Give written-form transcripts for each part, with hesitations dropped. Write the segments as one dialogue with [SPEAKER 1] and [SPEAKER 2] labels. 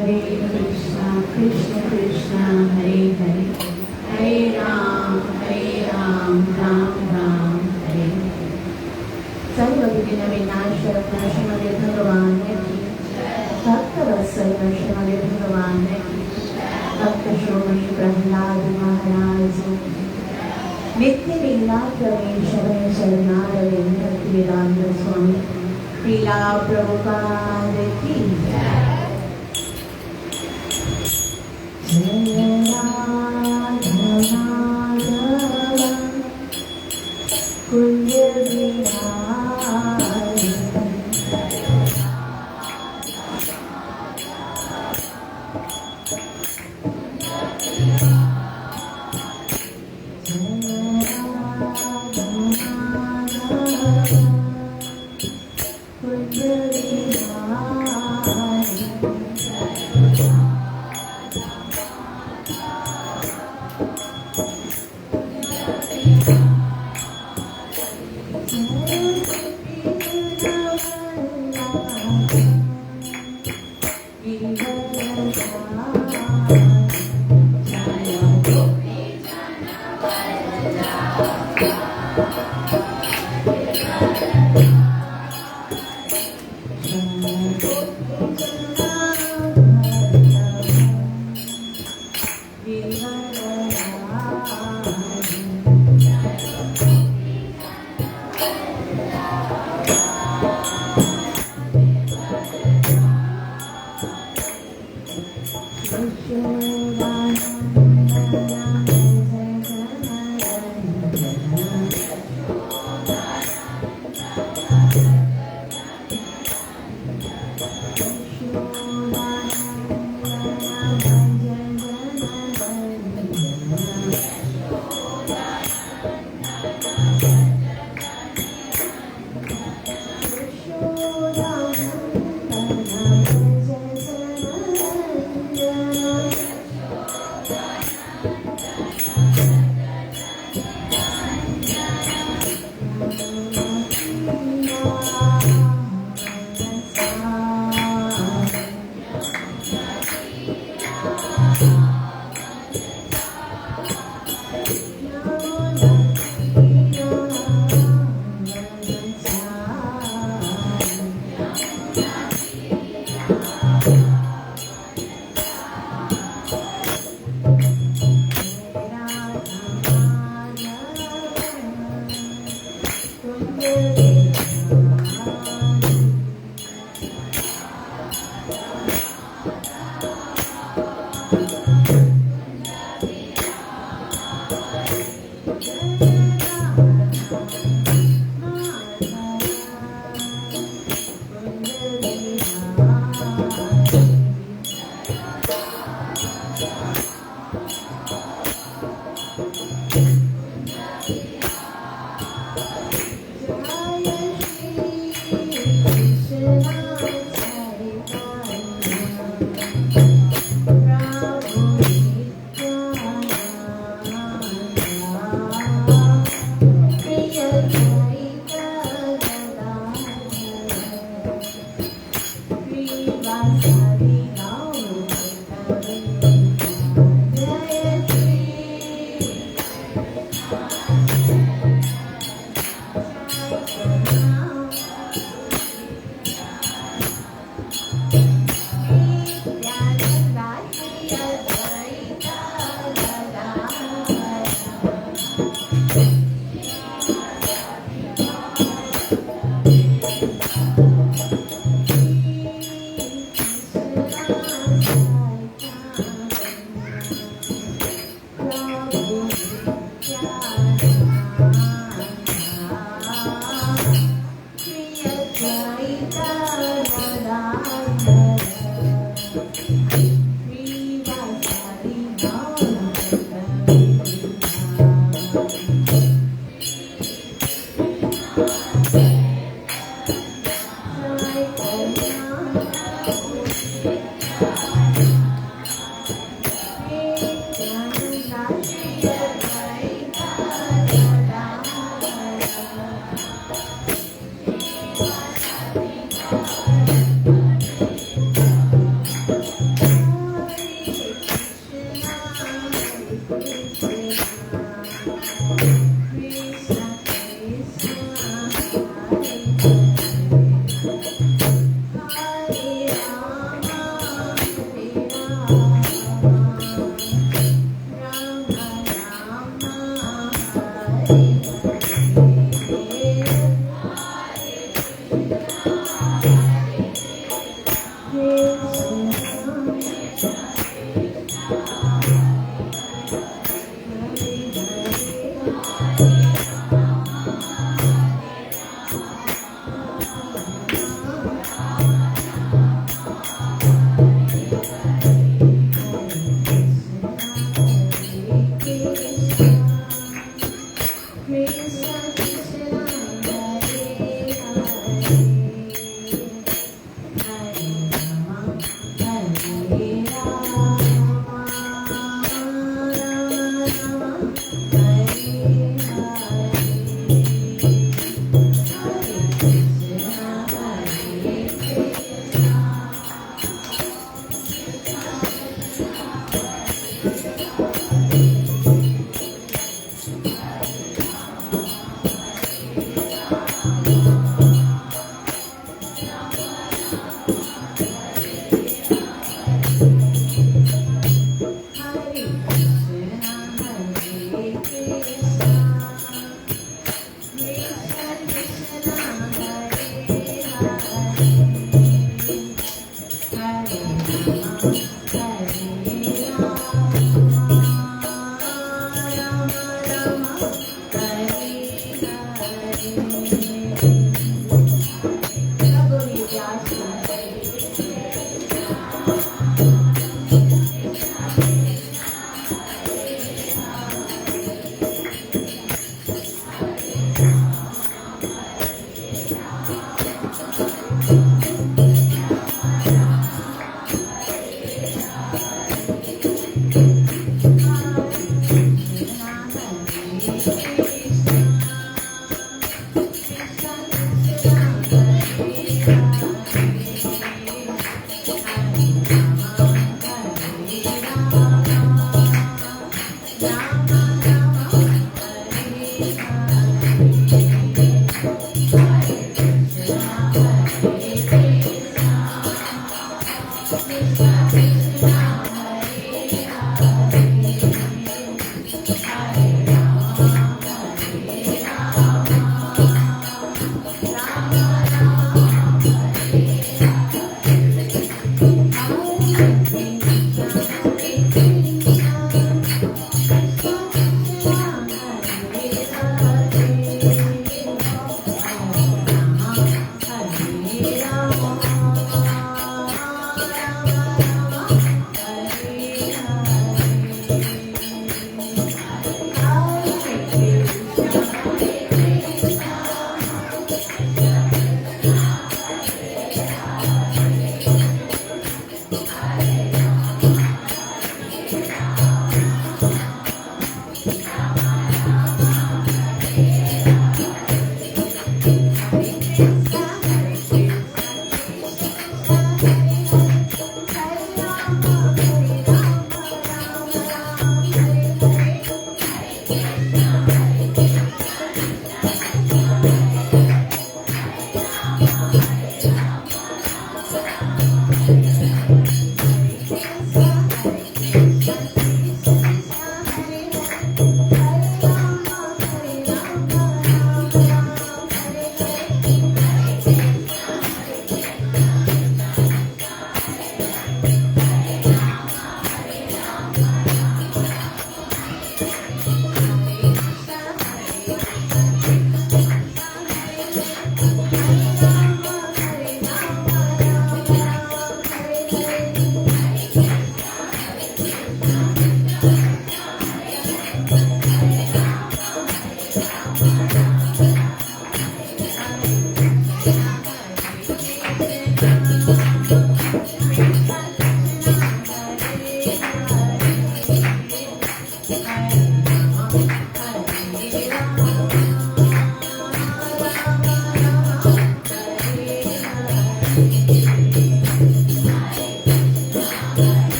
[SPEAKER 1] Hare Krishna, Krishna Krishna, Hare Hare, Hare Ram, Ram Ram, Hare Hare. सर्वविघ्न विनाशक श्रीमद् भगवान की, भक्त वत्सल श्रीमद् भगवान की, भक्त श्रोमणी प्रहलाद महाराज नित्य लीला प्रवेश शरणारविंद भक्तिवेदांत स्वामी लीला प्रभुपाद की जय राधा माधव कुंज बिहारी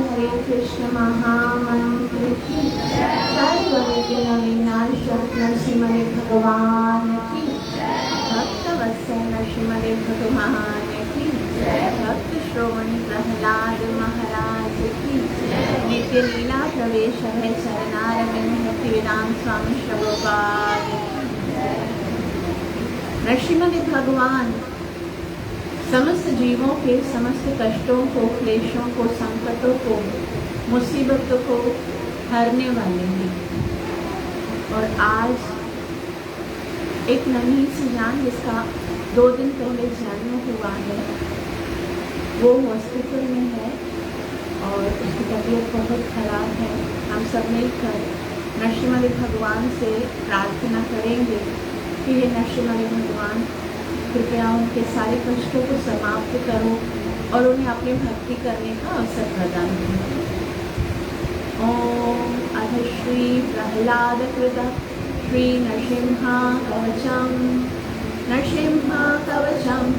[SPEAKER 1] हरे कृष्ण महामंत्र की नरसिम्हा भगवान की भक्त वत्सल श्रीमदे भगवान की भक्त श्रोमणी प्रहलाद महाराज की नित्य लीला प्रवेश है शरणारविंद भक्तिवेदांत स्वामी प्रभुपाद नरसिम्हा भगवान समस्त जीवों के समस्त कष्टों को, क्लेशों को, संकटों को, मुसीबतों को हरने वाले हैं। और आज एक नन्ही सी जान जिसका 2 दिन पहले जन्म हुआ है, वो हॉस्पिटल में है और उसकी तबीयत बहुत खराब है। हम सब मिलकर नरसिम्हा भगवान से प्रार्थना करेंगे कि ये नरसिम्हा भगवान कृपया उनके सारे कष्टों को समाप्त करो और उन्हें अपनी भक्ति करने का अवसर प्रदान करो। ओम अथ श्री प्रहलाद कृत श्री नरसिम्हा कवचम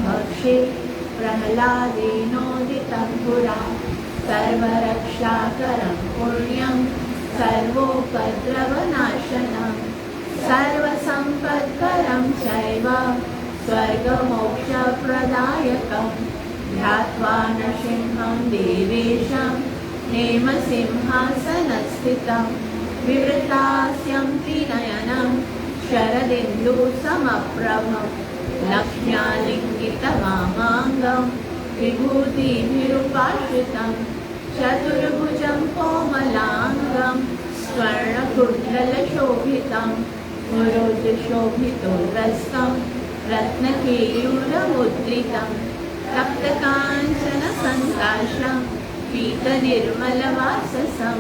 [SPEAKER 1] भक्षे प्रहलादेनोदितं पुरा सर्वरक्षाकरं पुण्यं सर्वोपद्रवनाशनं सर्वसम्पत्करं चैव स्वर्गमोक्षप्रदायकं ध्यात्वा नरसिंहं देवेशं हेमसिंहासनस्थितं विवृतास्यं त्रिनयनं शरदिन्दुसमप्रभं लक्ष्म्यालिङ्गितवामाङ्गं विभूतिभिरुपाश्रितं चतुर्भुजं कोमलाङ्गं स्वर्णकुण्डलशोभितं पुरोजशोभितोरस्तं रत्नकेयूरमुद्रितं तप्तकाञ्चनसङ्काशं पीतनिर्मलवाससं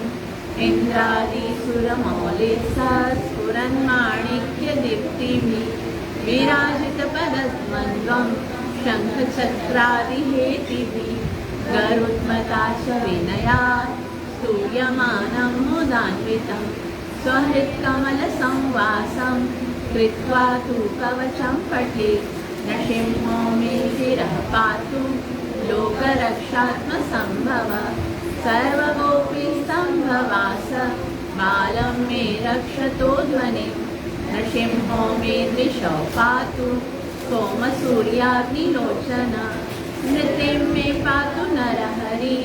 [SPEAKER 1] इन्द्रादिसुरमौलिसा स्फुरन्माणिक्यदीप्तिभिः विराजितपदद्वन्द्वं शङ्खचक्रादिहेतिभिः गरुत्मता च विनयात् स्तूयमानं मुदान्वितं स्वहृत्कमलसंवासं कृत्वा तु कवचं पठेत् नरसिंहो मे शिरः पातु लोकरक्षात्मसम्भव सर्वगोपीस्तम्भवास बालं मे रक्षतो ध्वनिं नरसिंहो मे दृशौ पातु सोमसूर्याग्निलोचन नृतिं मे पातु नरहरि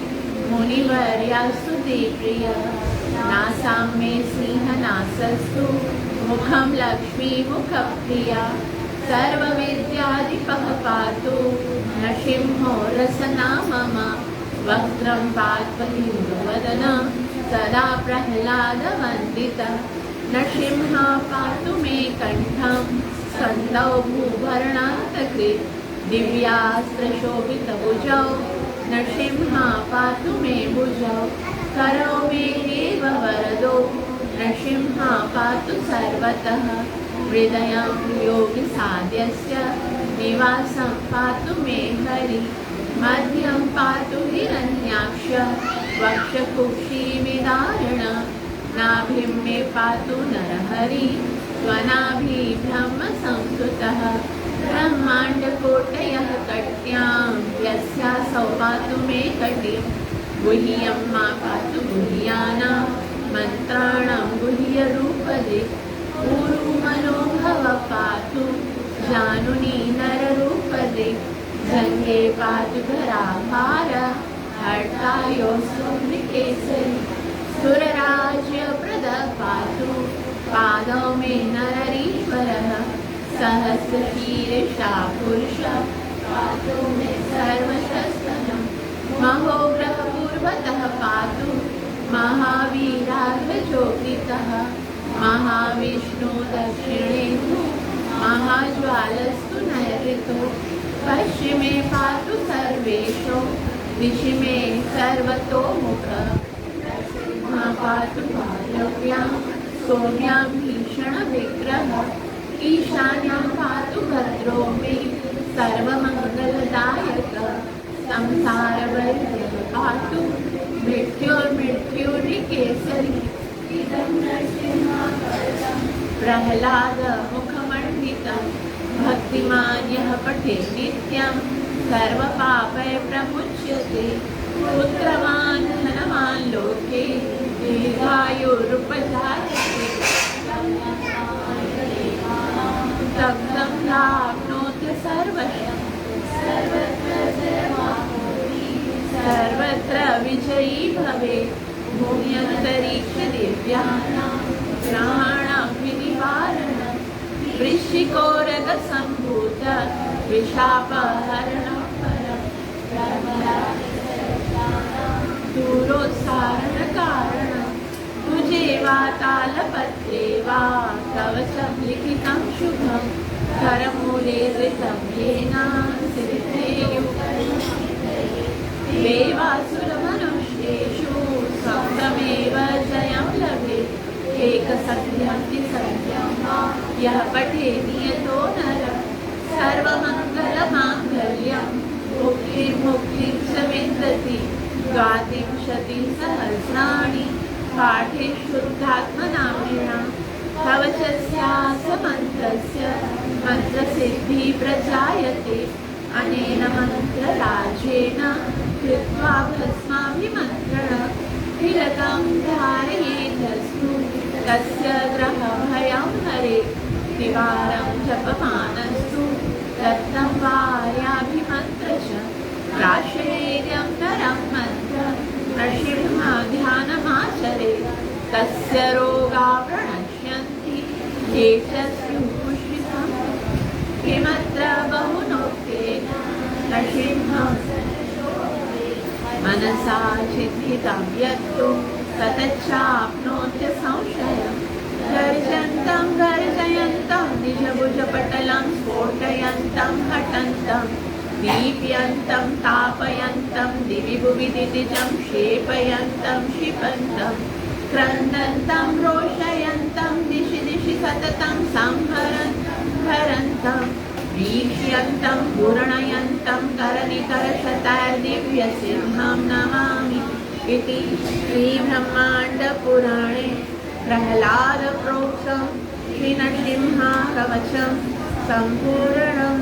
[SPEAKER 1] मुनिवर्यास्तु ते प्रिय नासां मे सिंहनासस्तु मुखं लक्ष्मीमुखप्रिया सर्वविद्याधिपः पातु नरसिंहो रसना मम वक्त्रं पात्वहिन्दुवदनं सदा प्रह्लादवन्दितः नरसिंहा पातु मे कण्ठं स्कन्दौ भूभरणान्तकृत् दिव्यास्त्रशोभितभुजौ नरसिंहा पातु मे भुजौ करौ मे देव वरदो नरसिंहा पातु सर्वतः हृदयं योगिसाद्यस्य निवासं पातु मे हरि मध्यं पातु हिरण्याक्ष वक्षकुक्षिविदारण नाभिं मे पातु नरहरि स्वनाभि ब्रह्मसंस्तुतः ब्रह्माण्डकोटयः कट्यां यस्यासौ पातु मे कटिं गुह्यं मा पातु गुह्यानां मन्त्राणां गुह्यरूपदे ऊरुमनोभव पातु जानुनी नररूपदे जङ्गे पातु धराभार हर्तायोस्तु नृकेसरी सुरराज्यप्रद पातु पादौ मे नररीश्वरः सहस्रशीर्षा पुरुषः पातु मे सर्वशस्तनं महोग्रः पूर्वतः महावीरार्धचोदितः महाविष्णु दक्षिणेषु महाज्वालस्तु नैऋतो पश्चिमे पातु सर्वेषु दिशि मे सर्वतोमुखः पातु वायव्यां सौम्यां भीषणविग्रहः ईशान्यां पातु भद्रो मे सर्वमङ्गलदायकः संसारवैर्यः पातु मृत्युर्मृत्युर्निकेसरी प्रह्लाद मुखमण्डितं भक्तिमान् यः पठे नित्यं सर्वपापैः प्रमुच्यते पुत्रवान् धनवान् लोके दीर्घायुरुपजायते दग्धं प्राप्नोति सर्वशः सर्वत्र विजयी भवेत् भूम्यन्तरिक्ष दिव्यानां ग्रहाणाग्निनिवारणं वृश्चिकोरगसम्भूत विशापहरणं परं दूरोत्सारणकारणं तुजे वा तालपत्रे वा कवचं लिखितं शुभं करमूले धृतं येन देवासुरमनुष्येषु सप्तमेव जयं लभेत् एकसत्यं यः पठे नियतो नरः सर्वमङ्गलमाङ्गल्यं मुक्तिर्मुक्तिं च विन्दति द्वात्रिंशतिसहस्राणि पाठे शुद्धात्मनाम्ना कवचस्यास्य मन्त्रस्य मन्त्रसिद्धिः प्रजायते अनेन मन्त्रराजेन कृत्वा भस्माभिमन्त्रणं तिलकं धारयेदस्तु तस्य ग्रहभयं हरेत् द्विवारं जपमानस्तु दत्तं वार्याभिमन्त्रश्च प्राशेयं नरं मन्त्रं नृसिंहध्यानमाचरेत् तस्य रोगा प्रणश्यन्ति ये च स्युः किमत्र बहुनोक्तेन नृसिंहं मनसा चिन्तितं यत्तु ततश्चाप्नोत्य संशयं गर्जन्तं गर्जयन्तं निजभुजपटलं स्फोटयन्तं हटन्तं दीप्यन्तं तापयन्तं दिवि भुवि दितिजं क्षेपयन्तं क्षिपन्तं क्रन्दन्तं रोषयन्तं दिशि दिशि सततं संहरन्तं हरन्तं वीक्ष्यन्तं पूर्णयन्तं करनिकरशतैर्दिव्यसिंहं नमामि इति श्रीब्रह्माण्डपुराणे प्रह्लादप्रोक्तं श्रीनृसिंहकवचं सम्पूर्णं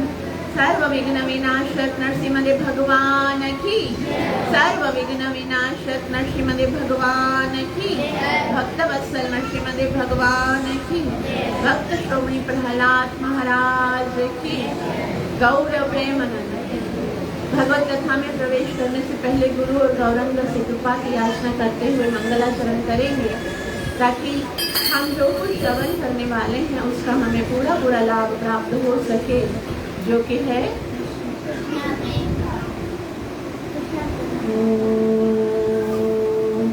[SPEAKER 1] सर्वविघ्नविनाशक नरसिंहदेव भगवान की सर्वविघ्नविनाशक नरसिंहदेव भगवान की भक्तवत्सल नरसिंहदेव भगवान की भक्त श्रोमणी प्रहलाद महाराज की गौरव प्रेमानंद। भगवत कथा में प्रवेश करने से पहले गुरु और गौरंग से कृपा की याचना करते हुए मंगलाचरण करेंगे ताकि हम जो कुछ श्रवण करने वाले हैं उसका हमें पूरा पूरा लाभ प्राप्त हो सके, जो कि है ओम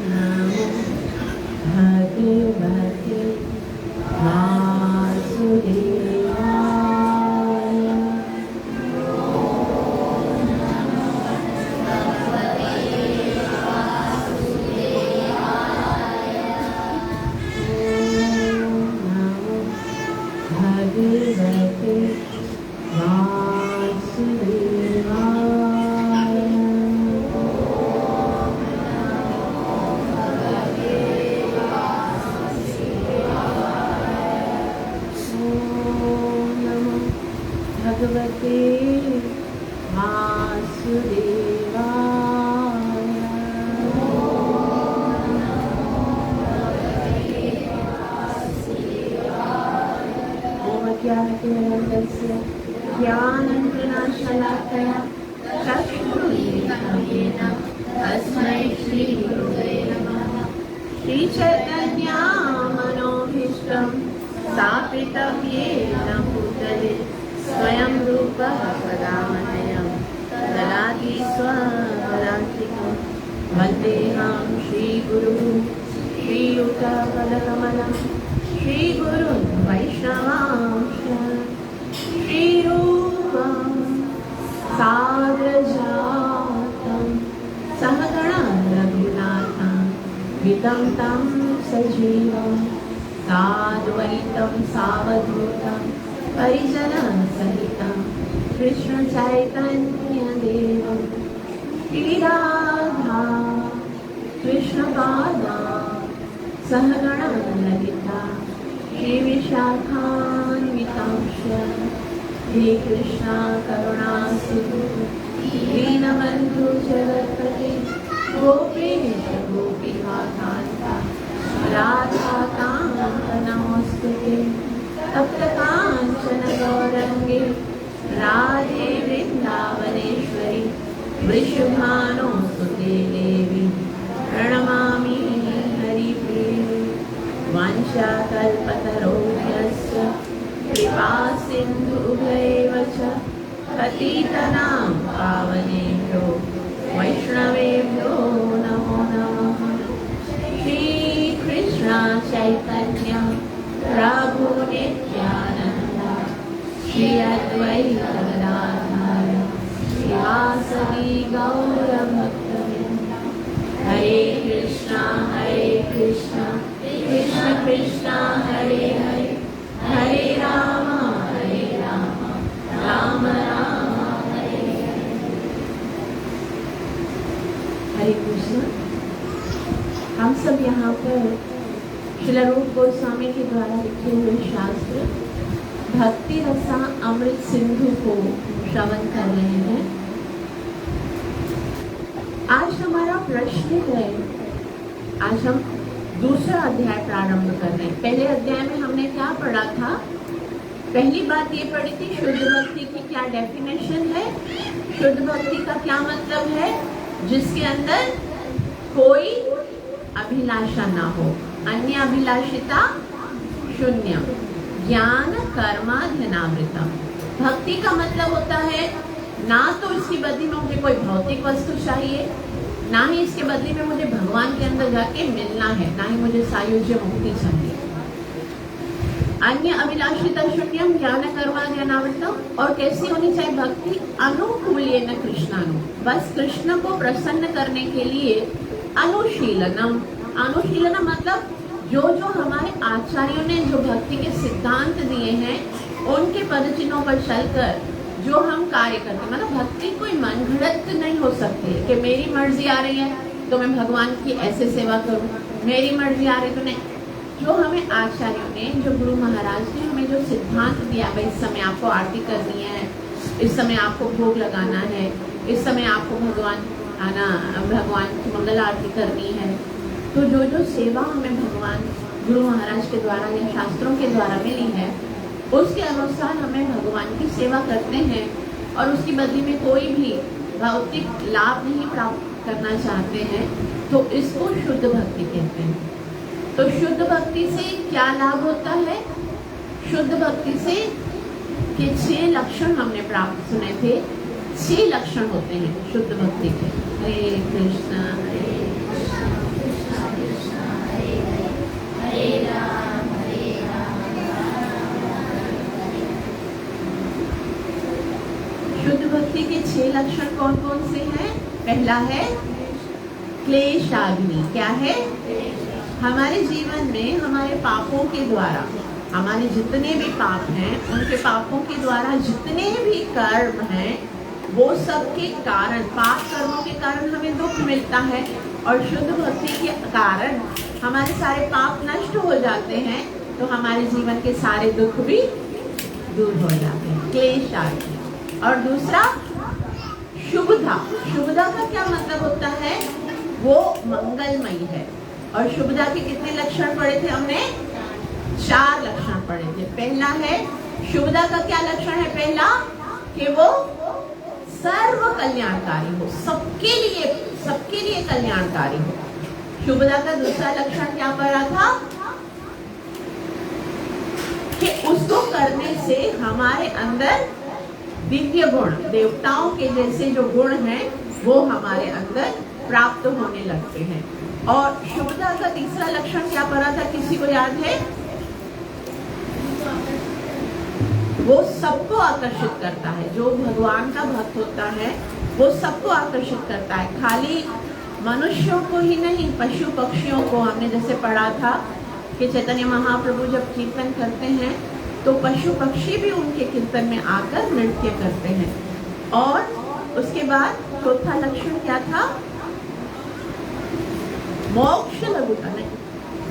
[SPEAKER 1] नमो भगवते वासुदेवाय। भगवते ज्ञानञ्जनशलाकया चक्षुरुन्मीलितं तस्मै श्रीगुरुवे नमः। श्रीचैतन्यमनोभीष्टं स्थापितं येन भूतले स्वयं रूपः कदा मह्यं ददाति स्वपदान्तिकं। वन्देऽहं श्रीगुरुं श्रीयुतपदकमलं श्रीगुरुं वैष्णवांश्च श्रीरूपं साग्रजातं सहगणा रघुनाथं वितं तं सजीवं साद्वैतं सावधूतं परिजनसहितं कृष्णचैतन्यदेवं श्रीराधा कृष्णपादा सहगणा ललिता श्रीविशाखान्वितांश्च हे कृष्णा करुणा सिन्धु दीनबन्धु जगत्पते गोपेश गोपिकान्ता राधाकान्त नमोऽस्तुते तप्तकाञ्चन गौरङ्गे राधे वृन्दावनेश्वरि वृषभानुसुते देवी प्रणमामि हरिप्रिये वाञ्छाकल्पतरुभ्यश्च कृपासिन्धुभ्यैव च पतितनां पावनेभ्यो वैष्णवेभ्यो नमो नमः। श्रीकृष्ण चैतन्य प्रभु नित्यानन्द श्री अद्वैत गदाधर श्रीवासदि गौरभक्तवृन्द। हरे कृष्णा कृष्ण कृष्ण हरे हरे हरे राम राम राम हरे हरे। हरे कृष्ण। हम सब यहाँ पर श्रील रूप गोस्वामी के द्वारा लिखे हुए शास्त्र भक्ति रसा अमृत सिंधु को श्रवण कर रहे हैं। आज हमारा प्रश्न है, आज हम दूसरा अध्याय प्रारंभ कर रहे हैं। पहले अध्याय में हमने क्या पढ़ा था? पहली बात ये पढ़ी थी शुद्ध भक्ति की क्या डेफिनेशन है। शुद्ध भक्ति का क्या मतलब है? जिसके अंदर कोई अभिलाषा ना हो, अन्य अभिलाषिता शून्य, ज्ञान कर्मा ध्यानामृतम। भक्ति का मतलब होता है ना तो इसकी बदले में मुझे कोई भौतिक वस्तु चाहिए, ना ही इसके बदले में मुझे भगवान के अंदर जाके मिलना है, ना ही मुझे सायुज्य मुक्ति चाहिए। अन्य अभिलाषिता शून्यम ज्ञान कर्मा ध्यानामृतम। और कैसी होनी चाहिए भक्ति? अनुकूल्येन कृष्णानु, बस कृष्ण को प्रसन्न करने के लिए अनुशीलनम। अनुशीलनम मतलब जो हमारे आचार्यों ने जो भक्ति के सिद्धांत दिए हैं उनके पदचिन्हों पर चलकर जो हम कार्य करते हैं। मतलब भक्ति कोई मनगढ़ंत नहीं हो सकती कि मेरी मर्जी आ रही है तो मैं भगवान की ऐसे सेवा करूं, मेरी मर्जी आ रही तो नहीं। जो हमें आचार्यों ने, जो गुरु महाराज ने हमें जो सिद्धांत दिया, भाई इस समय आपको आरती करनी है, इस समय आपको भोग लगाना है, इस समय आपको भगवान की मंगल आरती करनी है। तो जो सेवा हमें भगवान गुरु महाराज के द्वारा या शास्त्रों के द्वारा मिली है उसके अनुसार हमें भगवान की सेवा करते हैं और उसकी बदले में कोई भी भौतिक लाभ नहीं प्राप्त करना चाहते हैं, तो इसको शुद्ध भक्ति कहते हैं। तो शुद्ध भक्ति से क्या लाभ होता है? शुद्ध भक्ति से के 6 लक्षण हमने प्राप्त सुने थे। 6 लक्षण होते हैं शुद्ध भक्ति के। हरे कृष्ण हरे राम शुद्ध भक्ति के 6 लक्षण कौन कौन से हैं? पहला है क्लेशाग्नि। क्या है? हमारे जीवन में हमारे पापों के द्वारा, हमारे जितने भी पाप हैं उनके पापों के द्वारा जितने भी कर्म हैं वो सब के कारण, पाप कर्मों के कारण हमें दुख मिलता है और शुद्ध भक्ति के कारण हमारे सारे पाप नष्ट हो जाते हैं, तो हमारे जीवन के सारे दुख भी दूर हो जाते हैं। क्लेशाग्नि। और दूसरा शुभदा। शुभदा का क्या मतलब होता है? वो मंगलमयी है। और शुभदा के कितने लक्षण पढ़े थे हमने? 4 लक्षण पढ़े थे। पहला है शुभदा का क्या लक्षण है? पहला कि वो सर्व कल्याणकारी हो, सबके लिए कल्याणकारी हो। शुभदा का दूसरा लक्षण क्या पढ़ा था? कि उसको करने से हमारे अंदर दिव्य गुण, देवताओं के जैसे जो गुण हैं वो हमारे अंदर प्राप्त होने लगते हैं। और शुभता का तीसरा लक्षण क्या पढ़ा था, किसी को याद है? वो सबको आकर्षित करता है। जो भगवान का भक्त होता है वो सबको आकर्षित करता है, खाली मनुष्यों को ही नहीं, पशु पक्षियों को। हमने जैसे पढ़ा था कि चैतन्य महाप्रभु जब कीर्तन करते हैं तो पशु पक्षी भी उनके कीर्तन में आकर नृत्य करते हैं। और उसके बाद चौथा लक्षण क्या था? मोक्ष लघुता। नहीं,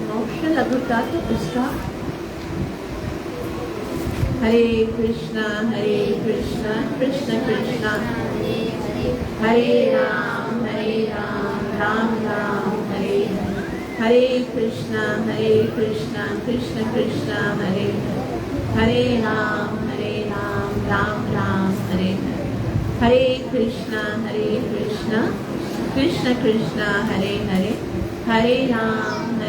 [SPEAKER 1] मोक्ष लघुता तो उसका हरे कृष्णा कृष्ण कृष्ण हरे राम राम राम हरे हरे कृष्णा कृष्ण कृष्ण हरे राम राम राम हरे हरे कृष्णा कृष्ण कृष्ण हरे राम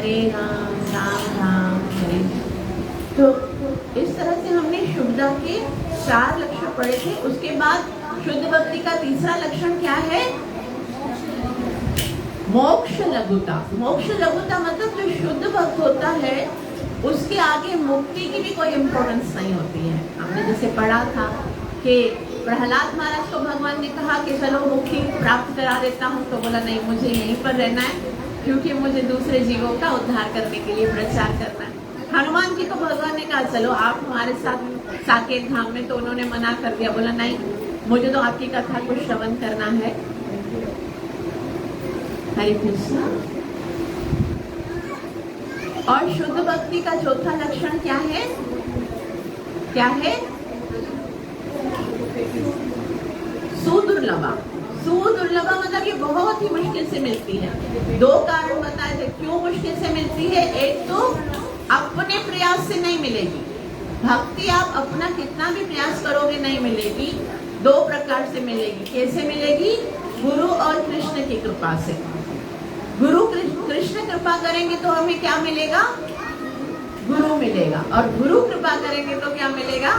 [SPEAKER 1] राम राम हरे। तो इस तरह से हमने शुभदा के 4 लक्षण पढ़े थे। उसके बाद शुद्ध भक्ति का तीसरा लक्षण क्या है? मोक्ष लघुता। मोक्ष लघुता मतलब जो शुद्ध भक्त होता है उसके आगे मुक्ति की भी कोई इम्पोर्टेंस नहीं होती है। हमने जैसे पढ़ा था कि प्रहलाद महाराज को भगवान ने कहा कि चलो मुक्ति प्राप्त करा देता हूँ, तो बोला नहीं, मुझे यहीं पर रहना है क्योंकि मुझे दूसरे जीवों का उद्धार करने के लिए प्रचार करना है। हनुमान जी को भगवान ने कहा चलो आप हमारे साथ साकेत धाम में, तो उन्होंने मना कर दिया, बोला नहीं, मुझे तो आपकी कथा को श्रवण करना है। हरे कृष्ण। और शुद्ध भक्ति का चौथा लक्षण क्या है? क्या है? सुदुर्लभा। सुदुर्लभा मतलब ये बहुत ही मुश्किल से मिलती है। 2 कारण बताए थे क्यों मुश्किल से मिलती है। एक तो अपने प्रयास से नहीं मिलेगी भक्ति, आप अपना कितना भी प्रयास करोगे नहीं मिलेगी। 2 प्रकार से मिलेगी। कैसे मिलेगी? गुरु और कृष्ण की कृपा से। गुरु कृष्ण कृपा करेंगे तो हमें क्या मिलेगा? गुरु मिलेगा। और गुरु कृपा करेंगे तो क्या मिलेगा?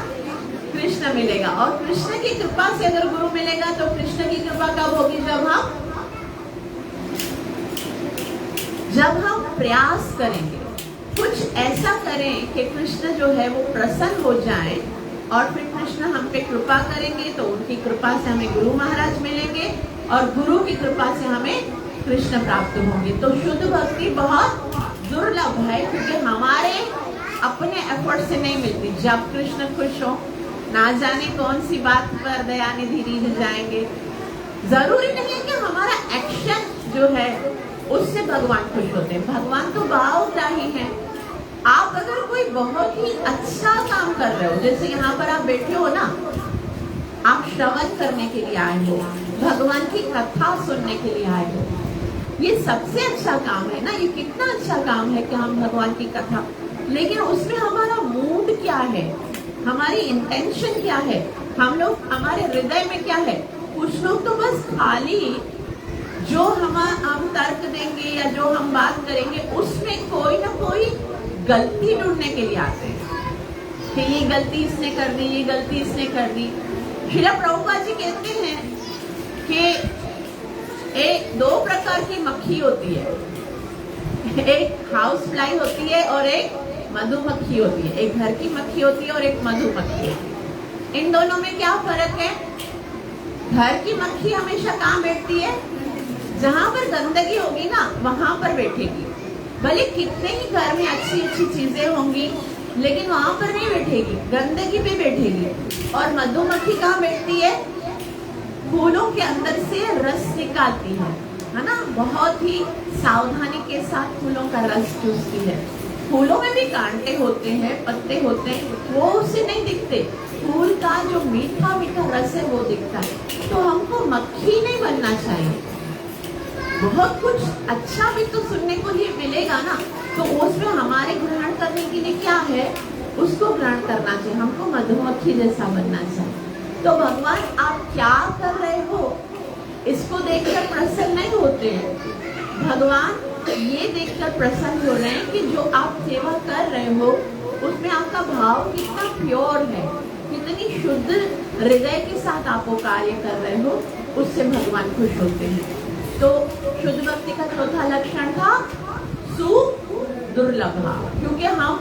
[SPEAKER 1] कृष्ण मिलेगा। और कृष्ण की कृपा से अगर गुरु मिलेगा तो कृष्ण की कृपा कब होगी? जब हम प्रयास करेंगे, कुछ ऐसा करें कि कृष्ण जो है वो प्रसन्न हो जाए, और फिर कृष्ण हम पे कृपा करेंगे तो उनकी कृपा से हमें गुरु महाराज मिलेंगे और गुरु की कृपा से हमें कृष्ण प्राप्त होंगे। तो शुद्ध भक्ति बहुत दुर्लभ है क्योंकि हमारे अपने एफर्ट से नहीं मिलती। जब कृष्ण खुश हो, ना जाने कौन सी बात पर दयानिधि रिझ जाएंगे। जरूरी नहीं है कि हमारा एक्शन जो है उससे भगवान खुश होते हैं। भगवान तो भावग्राही हैं। आप अगर कोई बहुत ही अच्छा काम कर रहे हो, जैसे यहाँ पर आप बैठे हो ना, आप श्रवण करने के लिए आए हो, भगवान की कथा सुनने के लिए आए हो, ये सबसे अच्छा काम है ना। ये कितना अच्छा काम है कि हम भगवान की कथा, लेकिन उसमें हमारा मूड क्या है, हमारी इंटेंशन क्या है, हमारे हृदय में क्या है। कुछ लोग तो बस खाली जो हम तर्क देंगे या जो हम बात करेंगे उसमें कोई ना कोई गलती ढूंढने के लिए आते हैं कि ये गलती इसने कर दी, ये गलती इसने कर दी। श्रील प्रभुपाद जी कहते हैं कि 2 प्रकार की मक्खी होती है, एक हाउस फ्लाई होती है और एक मधुमक्खी होती है। एक घर की मक्खी होती है और एक मधुमक्खी होती है। इन दोनों में क्या फर्क है? घर की मक्खी हमेशा कहाँ बैठती है? जहां पर गंदगी होगी ना वहां पर बैठेगी। भले कितने ही घर में अच्छी अच्छी चीजें होंगी लेकिन वहां पर नहीं बैठेगी, गंदगी पे बैठेगी। और मधुमक्खी कहाँ बैठती है? फूलों के अंदर से रस निकालती है ना, बहुत ही सावधानी के साथ फूलों का रस चूसती है। फूलों में भी कांटे होते हैं, पत्ते होते हैं, वो उसे नहीं दिखते, फूल का जो मीठा मीठा रस है वो दिखता है। तो हमको मक्खी नहीं बनना चाहिए। बहुत कुछ अच्छा भी तो सुनने को ही मिलेगा ना, तो उसमें हमारे ग्रहण करने के लिए क्या है, उसको ग्रहण करना चाहिए। हमको मधुमक्खी जैसा बनना चाहिए। तो भगवान आप क्या कर रहे हो इसको देखकर प्रसन्न नहीं होते हैं। भगवान ये देखकर प्रसन्न हो रहे हैं कि जो आप सेवा कर रहे हो उसमें आपका भाव कितना प्योर है, कितनी शुद्ध हृदय के साथ आप वो कार्य कर रहे हो, उससे भगवान खुश होते हैं। तो शुद्ध भक्ति का चौथा लक्षण था सुदुर्लभा, क्योंकि हम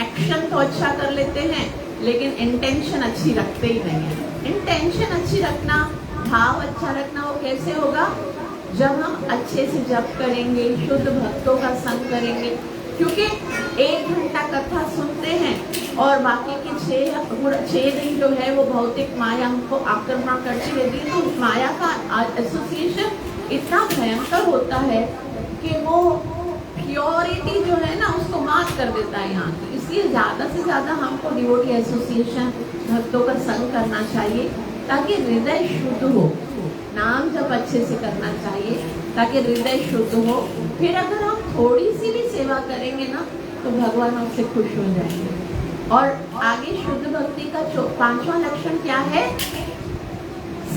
[SPEAKER 1] एक्शन तो अच्छा कर लेते हैं लेकिन इंटेंशन अच्छी रखते ही नहीं है। इंटेंशन अच्छी रखना, भाव अच्छा रखना, वो कैसे होगा? जब हम अच्छे से जप करेंगे, शुद्ध भक्तों का संग करेंगे। क्योंकि 1 घंटा कथा सुनते हैं और बाकी के 6 दिन जो है वो भौतिक माया हमको आक्रमण करती रहती है, तो माया का एसोसिएशन इतना भयंकर होता है कि वो प्योरिटी जो है ना उसको मात कर देता है यहाँ की। इसलिए ज़्यादा से ज़्यादा हमको डिवोटी एसोसिएशन, भक्तों का संग करना चाहिए ताकि हृदय शुद्ध हो। नाम जप अच्छे से करना चाहिए ताकि हृदय शुद्ध हो। फिर अगर हम थोड़ी सी भी सेवा करेंगे ना तो भगवान हमसे खुश हो जाएंगे। और आगे शुद्ध भक्ति का 5वां लक्षण क्या है?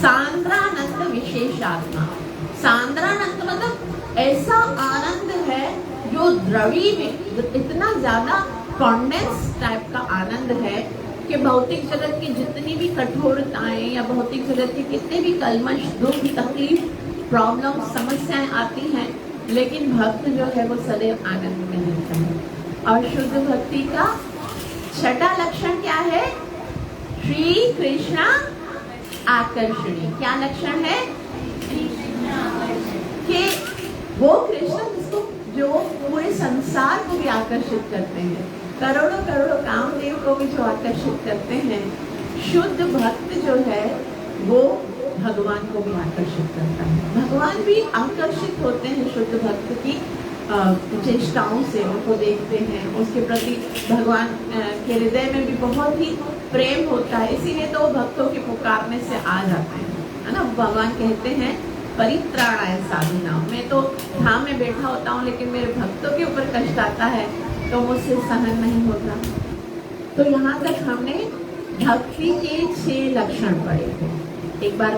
[SPEAKER 1] सांद्रानंद विशेषात्मा। सांद्रानंद मतलब ऐसा आनंद है जो द्रवीभूत, इतना ज्यादा कॉन्डेंस टाइप का आनंद है कि भौतिक जगत की जितनी भी कठोरताएं या भौतिक जगत के कितने भी कलमश, दुख, तकलीफ, प्रॉब्लम, समस्याएं आती हैं, लेकिन भक्त जो है वो सदैव आनंद में रहता है। और शुद्ध भक्ति का 6वां लक्षण क्या है? श्री कृष्ण आकर्षणी। क्या लक्षण है? कि वो कृष्ण जिसको, जो पूरे संसार को भी आकर्षित करते हैं, करोड़ों करोड़ों कामदेव को भी जो आकर्षित करते हैं, शुद्ध भक्त जो है वो भगवान को भी आकर्षित करता है। भगवान भी आकर्षित होते हैं शुद्ध भक्त की चेष्टाओं से, उनको देखते हैं, उसके प्रति भगवान के हृदय में भी बहुत ही प्रेम होता है, इसीलिए तो भक्तों के पुकारने से आ जाते हैं, है ना। भगवान कहते हैं परित्राणाय साधूनां। मैं तो धाम में बैठा होता हूँ लेकिन मेरे भक्तों के ऊपर कष्ट आता है तो मुझसे सहन नहीं होता। तो यहाँ तक हमने भक्ति के 6 लक्षण पढ़े थे। एक बार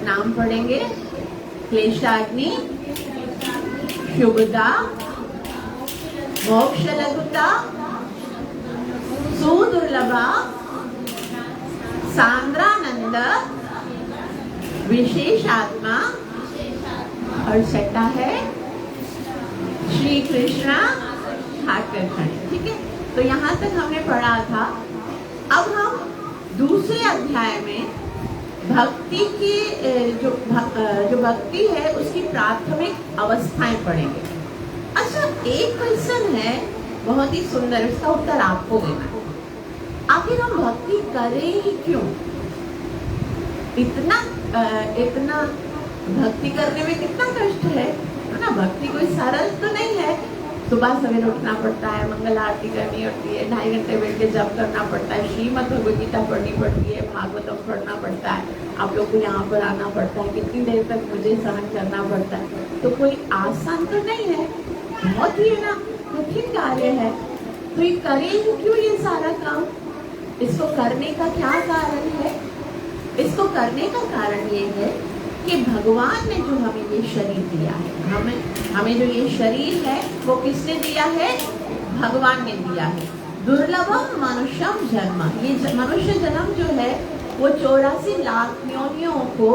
[SPEAKER 1] नाम पढ़ेंगे। क्लेशाग्नि, शुभदा, मोक्ष लघुता, सुदुर्लभा, सांद्रानंद, विशेषात्मा, और 6वां है श्री कृष्ण आकर्षणी। ठीक है, तो यहाँ तक हमने पढ़ा था। अब हम दूसरे अध्याय में भक्ति की जो भक्ति है उसकी प्राथमिक अवस्थाएं पढ़ेंगे। अच्छा, एक क्वेश्चन है बहुत ही सुंदर, इसका उत्तर आपको देना है। आखिर हम भक्ति करें ही क्यों? इतना भक्ति करने में कितना कष्ट है ना। भक्ति कोई सरल तो नहीं है। सुबह सवेरे उठना पड़ता है, मंगल आरती करनी होती है, 2.5 घंटे बैठ के जप करना पड़ता है, श्रीमद् भगवद गीता पढ़नी पड़ती है, भागवतम पढ़ना पड़ता है, आप लोग को यहाँ पर आना पड़ता है, कितनी देर तक मुझे सहन करना पड़ता है। तो कोई आसान तो नहीं है, बहुत ही है ना कठिन कार्य है। तो ये करें क्यों ये सारा काम? इसको करने का क्या कारण है? इसको करने का कारण ये है कि भगवान ने जो हमें ये शरीर दिया है, हमें जो ये शरीर है वो किसने दिया है? भगवान ने दिया है। दुर्लभम मनुष्यम जन्म। ये मनुष्य जन्म जो है वो 84 लाख योनियों को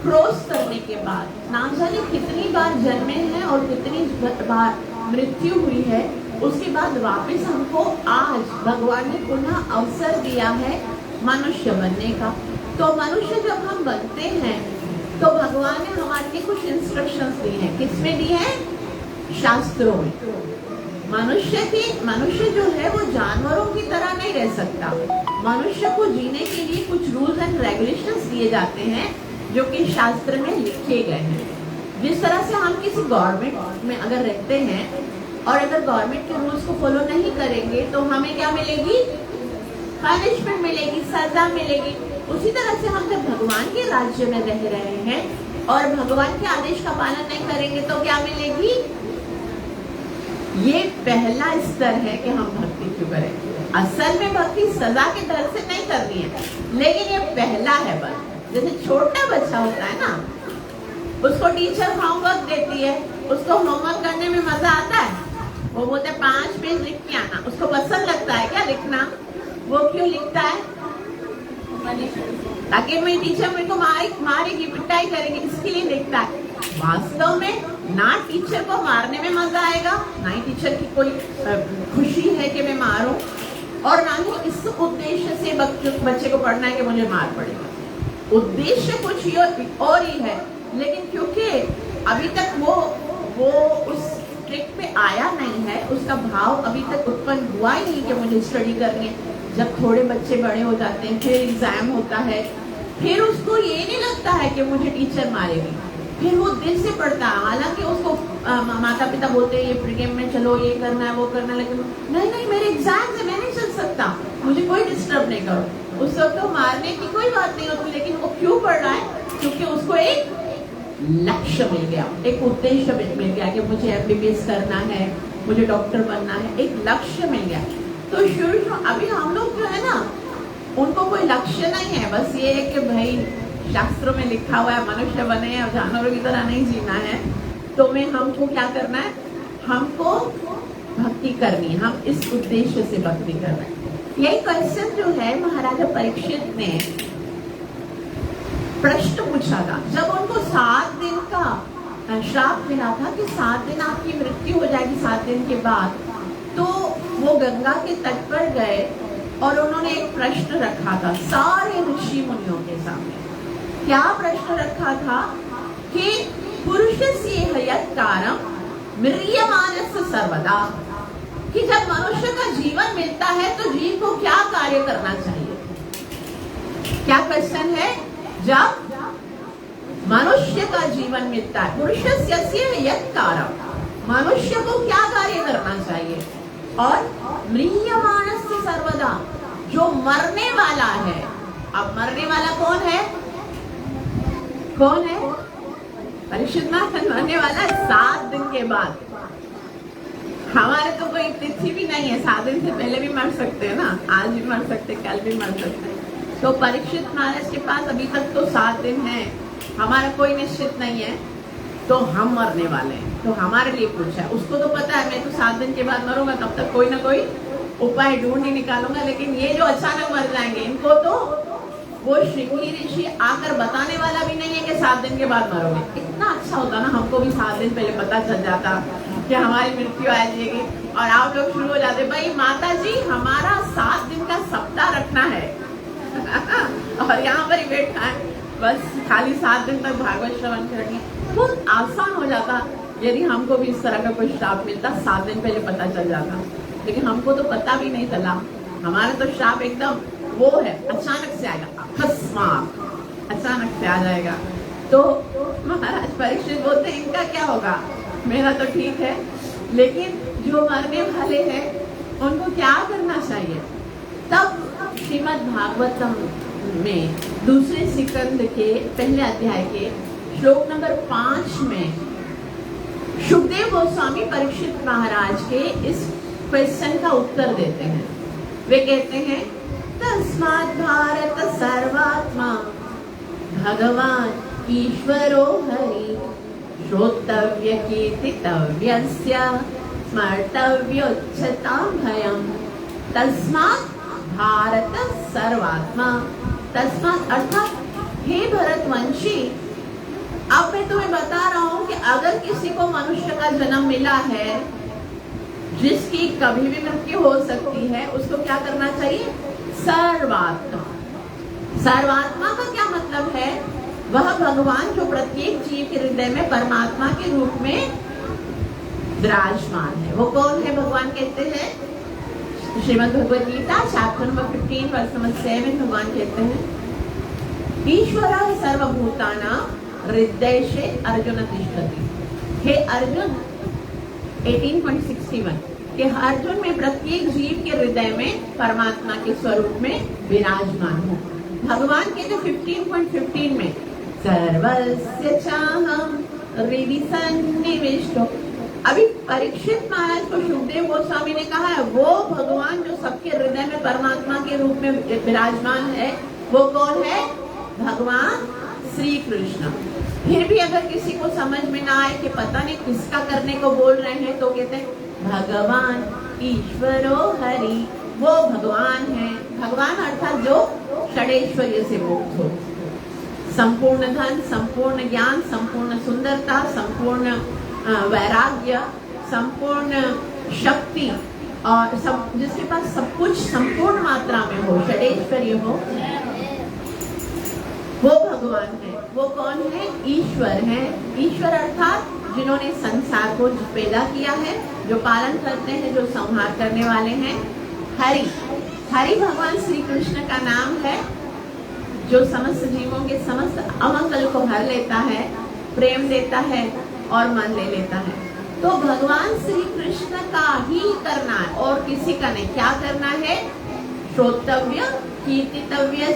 [SPEAKER 1] क्रॉस करने के बाद ना जाने कितनी बार जन्मे हैं और कितनी बार मृत्यु हुई है, उसके बाद वापस हमको आज भगवान ने पुनः अवसर दिया है मनुष्य बनने का। तो मनुष्य जब हम बनते हैं तो भगवान ने हमारे लिए कुछ इंस्ट्रक्शंस दी हैं। किसमें दी है? शास्त्रों में। मनुष्य जो है वो जानवरों की तरह नहीं रह सकता। मनुष्य को जीने के लिए कुछ रूल्स एंड रेगुलेशंस दिए जाते हैं जो कि शास्त्र में लिखे गए हैं। जिस तरह से हम किसी गवर्नमेंट में अगर रहते हैं और अगर गवर्नमेंट के रूल्स को फॉलो नहीं करेंगे तो हमें क्या मिलेगी? पनिशमेंट मिलेगी, सजा मिलेगी। उसी तरह से हम जब भगवान के राज्य में रह रहे हैं और भगवान के आदेश का पालन नहीं करेंगे तो क्या मिलेगी? ये पहला स्तर है कि हम भक्ति क्यों करें। असल में भक्ति सजा के डर से नहीं करनी है, लेकिन ये पहला है बस। जैसे छोटा बच्चा होता है ना, उसको टीचर होमवर्क देती है, उसको होमवर्क करने में मजा आता है। वो बोलते 5 पेज लिख के आना। उसको पसंद लगता है क्या लिखना? वो क्यों लिखता है? ताकि मेरी टीचर मेरे को मारेगी, पिटाई करेगी, इसके लिए लिखता है। वास्तव में ना टीचर को मारने में मजा आएगा, ना ही टीचर की कोई खुशी है कि मैं मारूं, और ना ही इस उद्देश्य से बच्चे को पढ़ना है कि मुझे मार पड़ेगा। उद्देश्य कुछ और ही है, लेकिन क्योंकि अभी तक वो उस ट्रिक पे आया नहीं है, उसका भाव अभी तक उत्पन्न हुआ ही नहीं कि मुझे स्टडी करनी है। जब थोड़े बच्चे बड़े हो जाते हैं, फिर एग्जाम होता है, फिर उसको ये नहीं लगता है कि मुझे टीचर मारेगी, फिर वो दिल से पढ़ता है। हालांकि उसको माता पिता बोलते हैं ये प्री गेम में चलो, ये करना है वो करना है, लेकिन नहीं मेरे एग्जाम है, मैं नहीं चल सकता, मुझे कोई डिस्टर्ब नहीं करो। उस वक्त तो मारने की कोई बात नहीं होती, लेकिन वो क्यों पढ़ रहा है? क्योंकि उसको एक लक्ष्य मिल गया, एक उद्देश्य मिल गया कि मुझे एमबीबीएस करना है, मुझे डॉक्टर बनना है, एक लक्ष्य मिल गया। तो शुरू अभी हम लोग जो है ना, उनको कोई लक्ष्य नहीं है, बस ये है कि भाई शास्त्रों में लिखा हुआ है मनुष्य बने हैं, जानवरों की तरह नहीं जीना है, तो हमको क्या करना है? हमको भक्ति करनी है, हम इस उद्देश्य से भक्ति कर रहे हैं। यही क्वेश्चन जो है महाराजा परीक्षित ने प्रश्न पूछा था जब उनको 7 दिन का श्राप मिला था कि 7 दिन आपकी मृत्यु हो जाएगी 7 दिन के बाद। तो वो गंगा के तट पर गए और उन्होंने एक प्रश्न रखा था सारे ऋषि मुनियों के सामने। क्या प्रश्न रखा था कि पुरुषस्य हयत्कारं म्रियमाणस्य सर्वदा, कि जब मनुष्य का जीवन मिलता है तो जीव को क्या कार्य करना चाहिए? क्या क्वेश्चन है? जब मनुष्य का जीवन मिलता है, पुरुषस्य हयत्कारं, मनुष्य को क्या कार्य करना चाहिए? और म्रियमाणस्य सर्वदा, जो मरने वाला है। अब मरने वाला कौन है? कौन है? परीक्षित महाराज मरने वाला है 7 दिन के बाद। हमारे तो कोई तिथि भी नहीं है, 7 दिन से पहले भी मर सकते हैं ना, आज भी मर सकते, कल भी मर सकते हैं। तो परीक्षित महाराज के पास अभी तक तो 7 दिन है, हमारा कोई निश्चित नहीं है, तो हम मरने वाले हैं। तो हमारे लिए पूछा, उसको तो पता है मैं तो 7 दिन के बाद मरूंगा, तब तक कोई ना कोई उपाय ढूंढ ही निकालूंगा। लेकिन ये जो अचानक मर जाएंगे, इनको तो वो श्रृंगी ऋषि आकर बताने वाला भी नहीं है कि 7 दिन के बाद मरोगे। इतना अच्छा होता ना, हमको भी 7 दिन पहले पता चल जाता कि हमारी मृत्यु आ जाएगी, और आप लोग शुरू हो जाते, भाई माता जी हमारा 7 दिन का सप्ताह रखना है और यहाँ पर ही बैठा है, बस खाली 7 दिन तक भागवत श्रवण करेंगे। बहुत आसान हो जाता यदि हमको भी इस तरह का कोई श्राप मिलता, 7 दिन पहले पता चल जाता। लेकिन हमको तो पता भी नहीं चला, हमारा तो श्राप एकदम वो है, अचानक से आएगा, अकस्मात अचानक से आ जाएगा। तो महाराज परीक्षित बोलते हैं इनका क्या होगा? मेरा तो ठीक है, लेकिन जो मरने वाले हैं उनको क्या करना चाहिए? तब श्रीमद् भागवतम में दूसरे स्कंद के पहले अध्याय के श्लोक नंबर 5 में शुकदेव गोस्वामी परीक्षित महाराज के इस क्वेश्चन का उत्तर देते हैं। वे कहते हैं, तस्मात् भारत सर्वात्मा भगवान ईश्वरो हरि, श्रोतव्य कीर्तितव्यस्य स्मर्तव्योच्चतां भयम्। तस्मात् भारत सर्वात्मा, तस्मात् अर्थात हे भरतवंशी, अब मैं तुम्हें बता रहा हूं कि अगर किसी को मनुष्य का जन्म मिला है जिसकी कभी भी मृत्यु हो सकती है, उसको क्या करना चाहिए? सर्वात्मा। सर्वात्मा का क्या मतलब है? वह भगवान जो प्रत्येक जीव के हृदय में परमात्मा के रूप में विराजमान है। वो कौन है? भगवान कहते हैं Shrimad Bhagavad Gita chapter number 15 verse number 7, भगवान कहते हैं, ईश्वरः सर्वभूतानां हृदये अर्जुन तिष्ठति। हे अर्जुन 18.61 कि अर्जुन में प्रत्येक जीव के हृदय में परमात्मा के स्वरूप में विराजमान हो। भगवान कहते 15.15 में सर्वस्य चाहं हृदि सन्निविष्टो। अभी परीक्षित महाराज को शुकदेव गोस्वामी ने कहा है वो भगवान जो सबके हृदय में परमात्मा के रूप में विराजमान है, वो कौन है? भगवान श्री कृष्ण। फिर भी अगर किसी को समझ में ना आए कि पता नहीं किसका करने को बोल रहे हैं, तो कहते हैं भगवान ईश्वरो हरि, वो भगवान है। भगवान अर्थात जो षडेश्वर्य से मुक्त हो, संपूर्ण धन, संपूर्ण ज्ञान, संपूर्ण सुंदरता, संपूर्ण वैराग्य, संपूर्ण शक्ति और सब, जिसके पास सब कुछ संपूर्ण मात्रा में हो, षडेश्वरी हो, वो भगवान है। वो कौन है? ईश्वर है। ईश्वर अर्थात जिन्होंने संसार को पैदा किया है, जो पालन करते हैं, जो संहार करने वाले हैं। हरि, हरि भगवान श्री कृष्ण का नाम है, जो समस्त जीवों के समस्त अमंगल को हर लेता है, प्रेम देता है और मन ले लेता है। तो भगवान श्री कृष्ण का ही करना है और किसी का नहीं। क्या करना है? श्रोतव्य, कीर्तितव्य,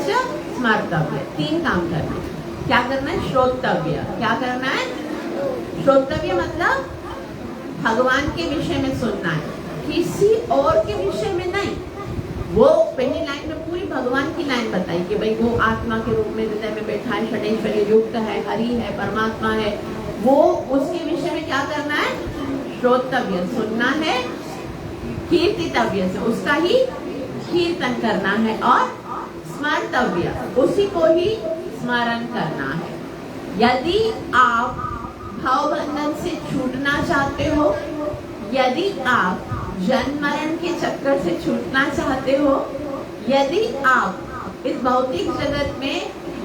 [SPEAKER 1] स्मर्तव्य, 3 काम करना है। क्या करना है? श्रोतव्य। क्या करना है? श्रोतव्य मतलब भगवान के विषय में सुनना है, किसी और के विषय में नहीं। वो पहली लाइन में पूरी भगवान की लाइन बताई कि भाई वो आत्मा के रूप में हृदय में बैठा है, षडेश्वरी युक्त है, हरि है, परमात्मा है। वो उसके विषय में क्या करना है? श्रोतव्य, सुनना है। कीर्तितव्य से उसका ही कीर्तन करना है और स्मर्तव्य, उसी को ही स्मरण करना है। यदि आप भाव बंधन से छूटना चाहते हो, यदि आप जन्म मरण के चक्कर से छूटना चाहते हो, यदि आप इस भौतिक जगत में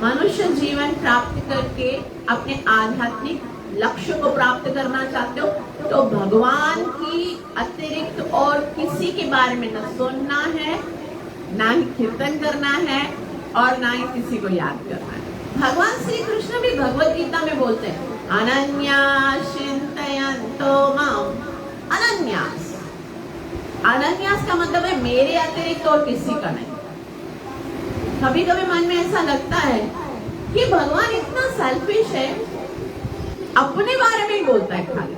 [SPEAKER 1] मनुष्य जीवन प्राप्त करके अपने आध्यात्मिक लक्ष्य को प्राप्त करना चाहते हो, तो भगवान की अतिरिक्त और किसी के बारे में न सुनना है, ना ही कीर्तन करना है और ना ही किसी को याद करना है। भगवान श्री कृष्ण भी भगवत गीता में बोलते हैं, अनन्यास चिंतयन्तो माम। अनन्यास, अनन्यास का मतलब है मेरे अतिरिक्त और किसी का नहीं। कभी कभी मन में ऐसा लगता है कि भगवान इतना सेल्फिश है, अपने बारे में ही बोलता है खाली।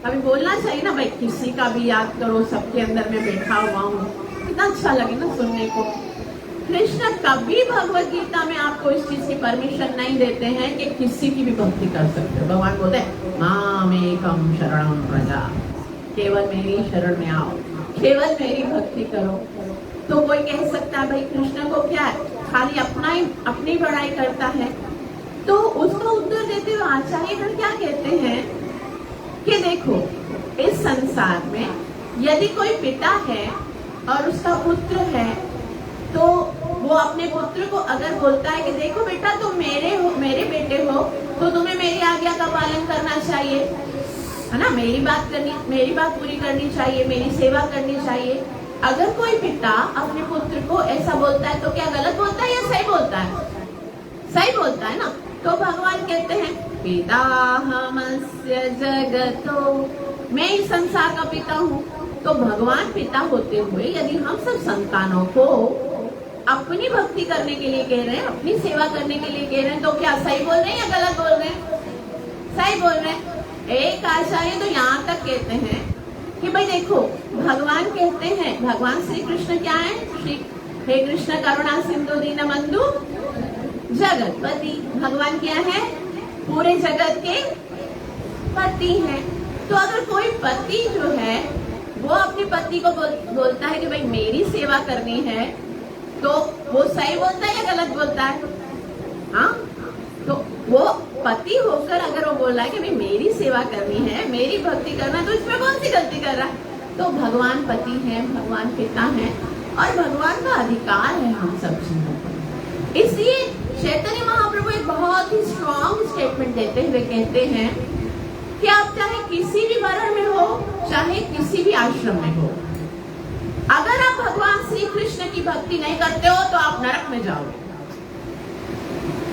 [SPEAKER 1] कभी बोलना चाहिए ना भाई, किसी का भी याद करो, सबके अंदर में बैठा हुआ हूँ, कितना अच्छा लगे ना सुनने को। कृष्ण कभी भगवत गीता में आपको इस चीज की परमिशन नहीं देते हैं कि किसी की भी भक्ति कर सकते हो। भगवान बोलते हैं मामेकं शरणं व्रज, केवल मेरी शरण में आओ, केवल मेरी भक्ति करो। तो कोई कह सकता है भाई कृष्ण को क्या है, खाली अपनी बड़ाई करता है। तो उसका उत्तर देते हुए आचार्यगण क्या कहते हैं कि देखो, इस संसार में यदि कोई पिता है और उसका पुत्र है, तो वो अपने पुत्र को अगर बोलता है कि देखो बेटा तुम मेरे बेटे हो, तो तुम्हें मेरी आज्ञा का पालन करना चाहिए, है ना, मेरी बात पूरी करनी चाहिए, मेरी सेवा करनी चाहिए। अगर कोई पिता अपने पुत्र को ऐसा बोलता है तो क्या गलत बोलता है या सही बोलता है? सही बोलता है ना। तो भगवान कहते हैं पिताहमस्य जगतो, मैं इस संसार का पिता हूँ। तो भगवान पिता होते हुए यदि हम सब संतानों को अपनी भक्ति करने के लिए कह रहे हैं, अपनी सेवा करने के लिए कह रहे हैं, तो क्या सही बोल रहे हैं या गलत बोल रहे हैं? सही बोल रहे हैं। एक आचार्य तो यहाँ तक कहते हैं कि भाई देखो, भगवान कहते हैं, भगवान श्री कृष्ण क्या है? हे कृष्ण करुणा सिंधु दीनबंधु जगतपति। भगवान क्या है? पूरे जगत के पति हैं। तो अगर कोई पति जो है वो अपनी पत्नी को बोलता है कि भाई मेरी सेवा करनी है, तो वो सही बोलता है या गलत बोलता है? हाँ, तो वो पति होकर अगर वो बोल रहा है कि भाई मेरी सेवा करनी है, मेरी भक्ति करना है, तो इसमें कौन सी गलती कर रहा है? तो भगवान पति है, भगवान पिता है और भगवान का अधिकार है हम सब जीवों पर। इसलिए चैतन्य महाप्रभु एक बहुत ही स्ट्रॉन्ग स्टेटमेंट देते हुए कहते हैं कि आप चाहे किसी भी वर्ण में हो, चाहे किसी भी आश्रम में हो, अगर आप भगवान श्री कृष्ण की भक्ति नहीं करते हो तो आप नरक में जाओगे।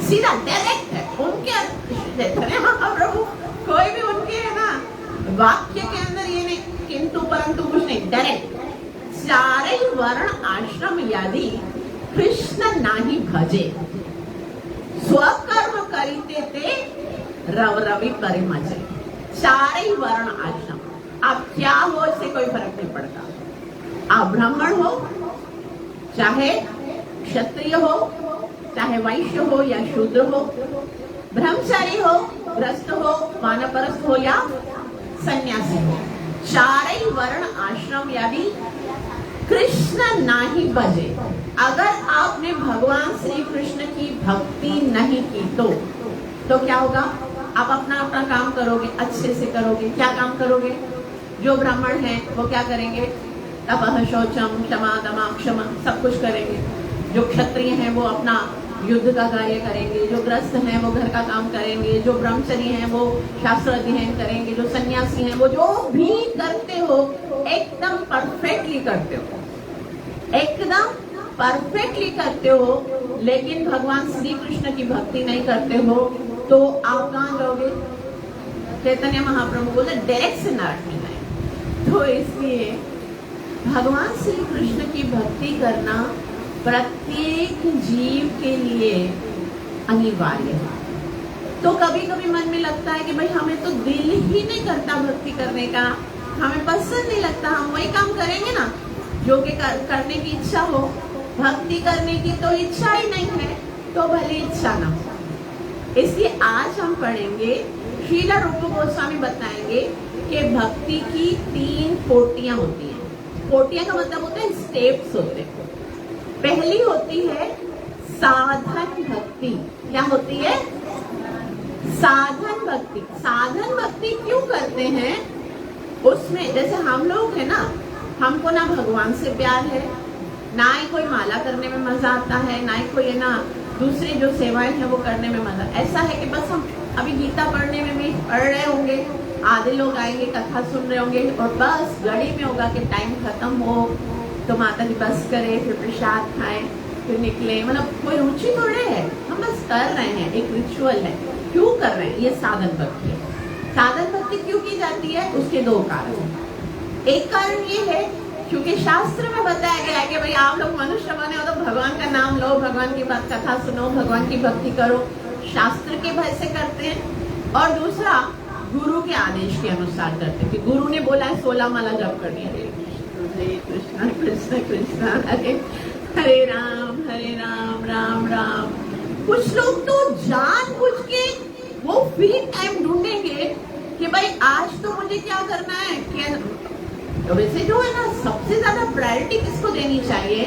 [SPEAKER 1] सीधा डायरेक्ट है उनके चैतन्य महाप्रभु, कोई भी उनके है ना वाक्य के अंदर ये नहीं किंतु परंतु कुछ नहीं, डायरेक्ट। सारे वर्ण आश्रम यदि कृष्ण नाही भजे, स्वकर्म करीते ते रव रवि परिमजे। सारे वर्ण आश्रम, आप क्या हो इससे कोई फर्क नहीं पड़ता। आप ब्राह्मण हो, चाहे क्षत्रिय हो, चाहे वैश्य हो या शूद्र हो, ब्रह्मचारी हो, गृहस्थ हो, वानप्रस्थ हो या सन्यासी हो, चारे वर्ण आश्रम यदि कृष्ण नाही भजे, अगर आपने भगवान श्री कृष्ण की भक्ति नहीं की तो क्या होगा? आप अपना अपना काम करोगे, अच्छे से करोगे। क्या काम करोगे? जो ब्राह्मण हैं वो क्या करेंगे? तपः शौचम क्षमा दमा क्षमा सब कुछ करेंगे। जो क्षत्रिय हैं वो अपना युद्ध का कार्य करेंगे। जो ग्रस्त हैं वो घर का काम करेंगे। जो ब्रह्मचर्य हैं वो शास्त्र अध्ययन करेंगे। जो सन्यासी हैं वो जो भी करते हो एकदम परफेक्टली करते हो, एकदम परफेक्टली करते हो। लेकिन भगवान श्री कृष्ण की भक्ति नहीं करते हो तो आप कहाँ जाओगे? चैतन्य महाप्रभु बोले डायरेक्ट से नरक में जाएंगे। तो इसलिए भगवान श्री कृष्ण की भक्ति करना प्रत्येक जीव के लिए अनिवार्य है। तो कभी कभी मन में लगता है कि भाई हमें तो दिल ही नहीं करता भक्ति करने का, हमें पसंद नहीं लगता, हम वही काम करेंगे ना जो कि करने की इच्छा हो। भक्ति करने की तो इच्छा ही नहीं है, तो भले इच्छा ना हो। इसलिए आज हम पढ़ेंगे, श्रील रूप गोस्वामी बताएंगे कि भक्ति की 3 कोटियां होती हैं। कोटियां का मतलब होता है स्टेप्स होते हैं। पहली होती है साधन भक्ति। क्या होती है? साधन भक्ति। साधन भक्ति क्यों करते हैं? उसमें जैसे हम लोग है ना, हमको ना भगवान से प्यार है, ना ही कोई माला करने में मजा आता है, ना ही कोई है ना दूसरी जो सेवाएं हैं वो करने में मजा। ऐसा है कि बस हम अभी गीता पढ़ने में भी पढ़ रहे होंगे, आधे लोग आएंगे कथा सुन रहे होंगे और बस घड़ी में होगा कि टाइम खत्म हो तो माता जी बस करे, फिर प्रसाद खाएं, फिर निकले। मतलब कोई रुचि थोड़े है, हम बस कर रहे हैं, एक रिचुअल है। क्यों कर रहे हैं? ये साधन भक्ति है। साधन भक्ति क्यों की जाती है? उसके 2 कारण। एक कारण ये है क्योंकि शास्त्र में बताया गया है कि भाई आप लोग मनुष्य बने हो तो भगवान का नाम लो, भगवान की बात कथा सुनो, भगवान की भक्ति करो। शास्त्र के भय से करते हैं। और दूसरा गुरु के आदेश के अनुसार करते हैं कि गुरु ने बोला है 16 माला जप करनी है। हरे कृष्णा कृष्ण कृष्ण हरे राम राम राम। कुछ लोग तो जानबूझ के वो फ्री टाइम ढूंढेंगे कि भाई आज तो मुझे क्या करना है। क्या तो वैसे जो है ना सबसे ज्यादा प्रायोरिटी किसको देनी चाहिए?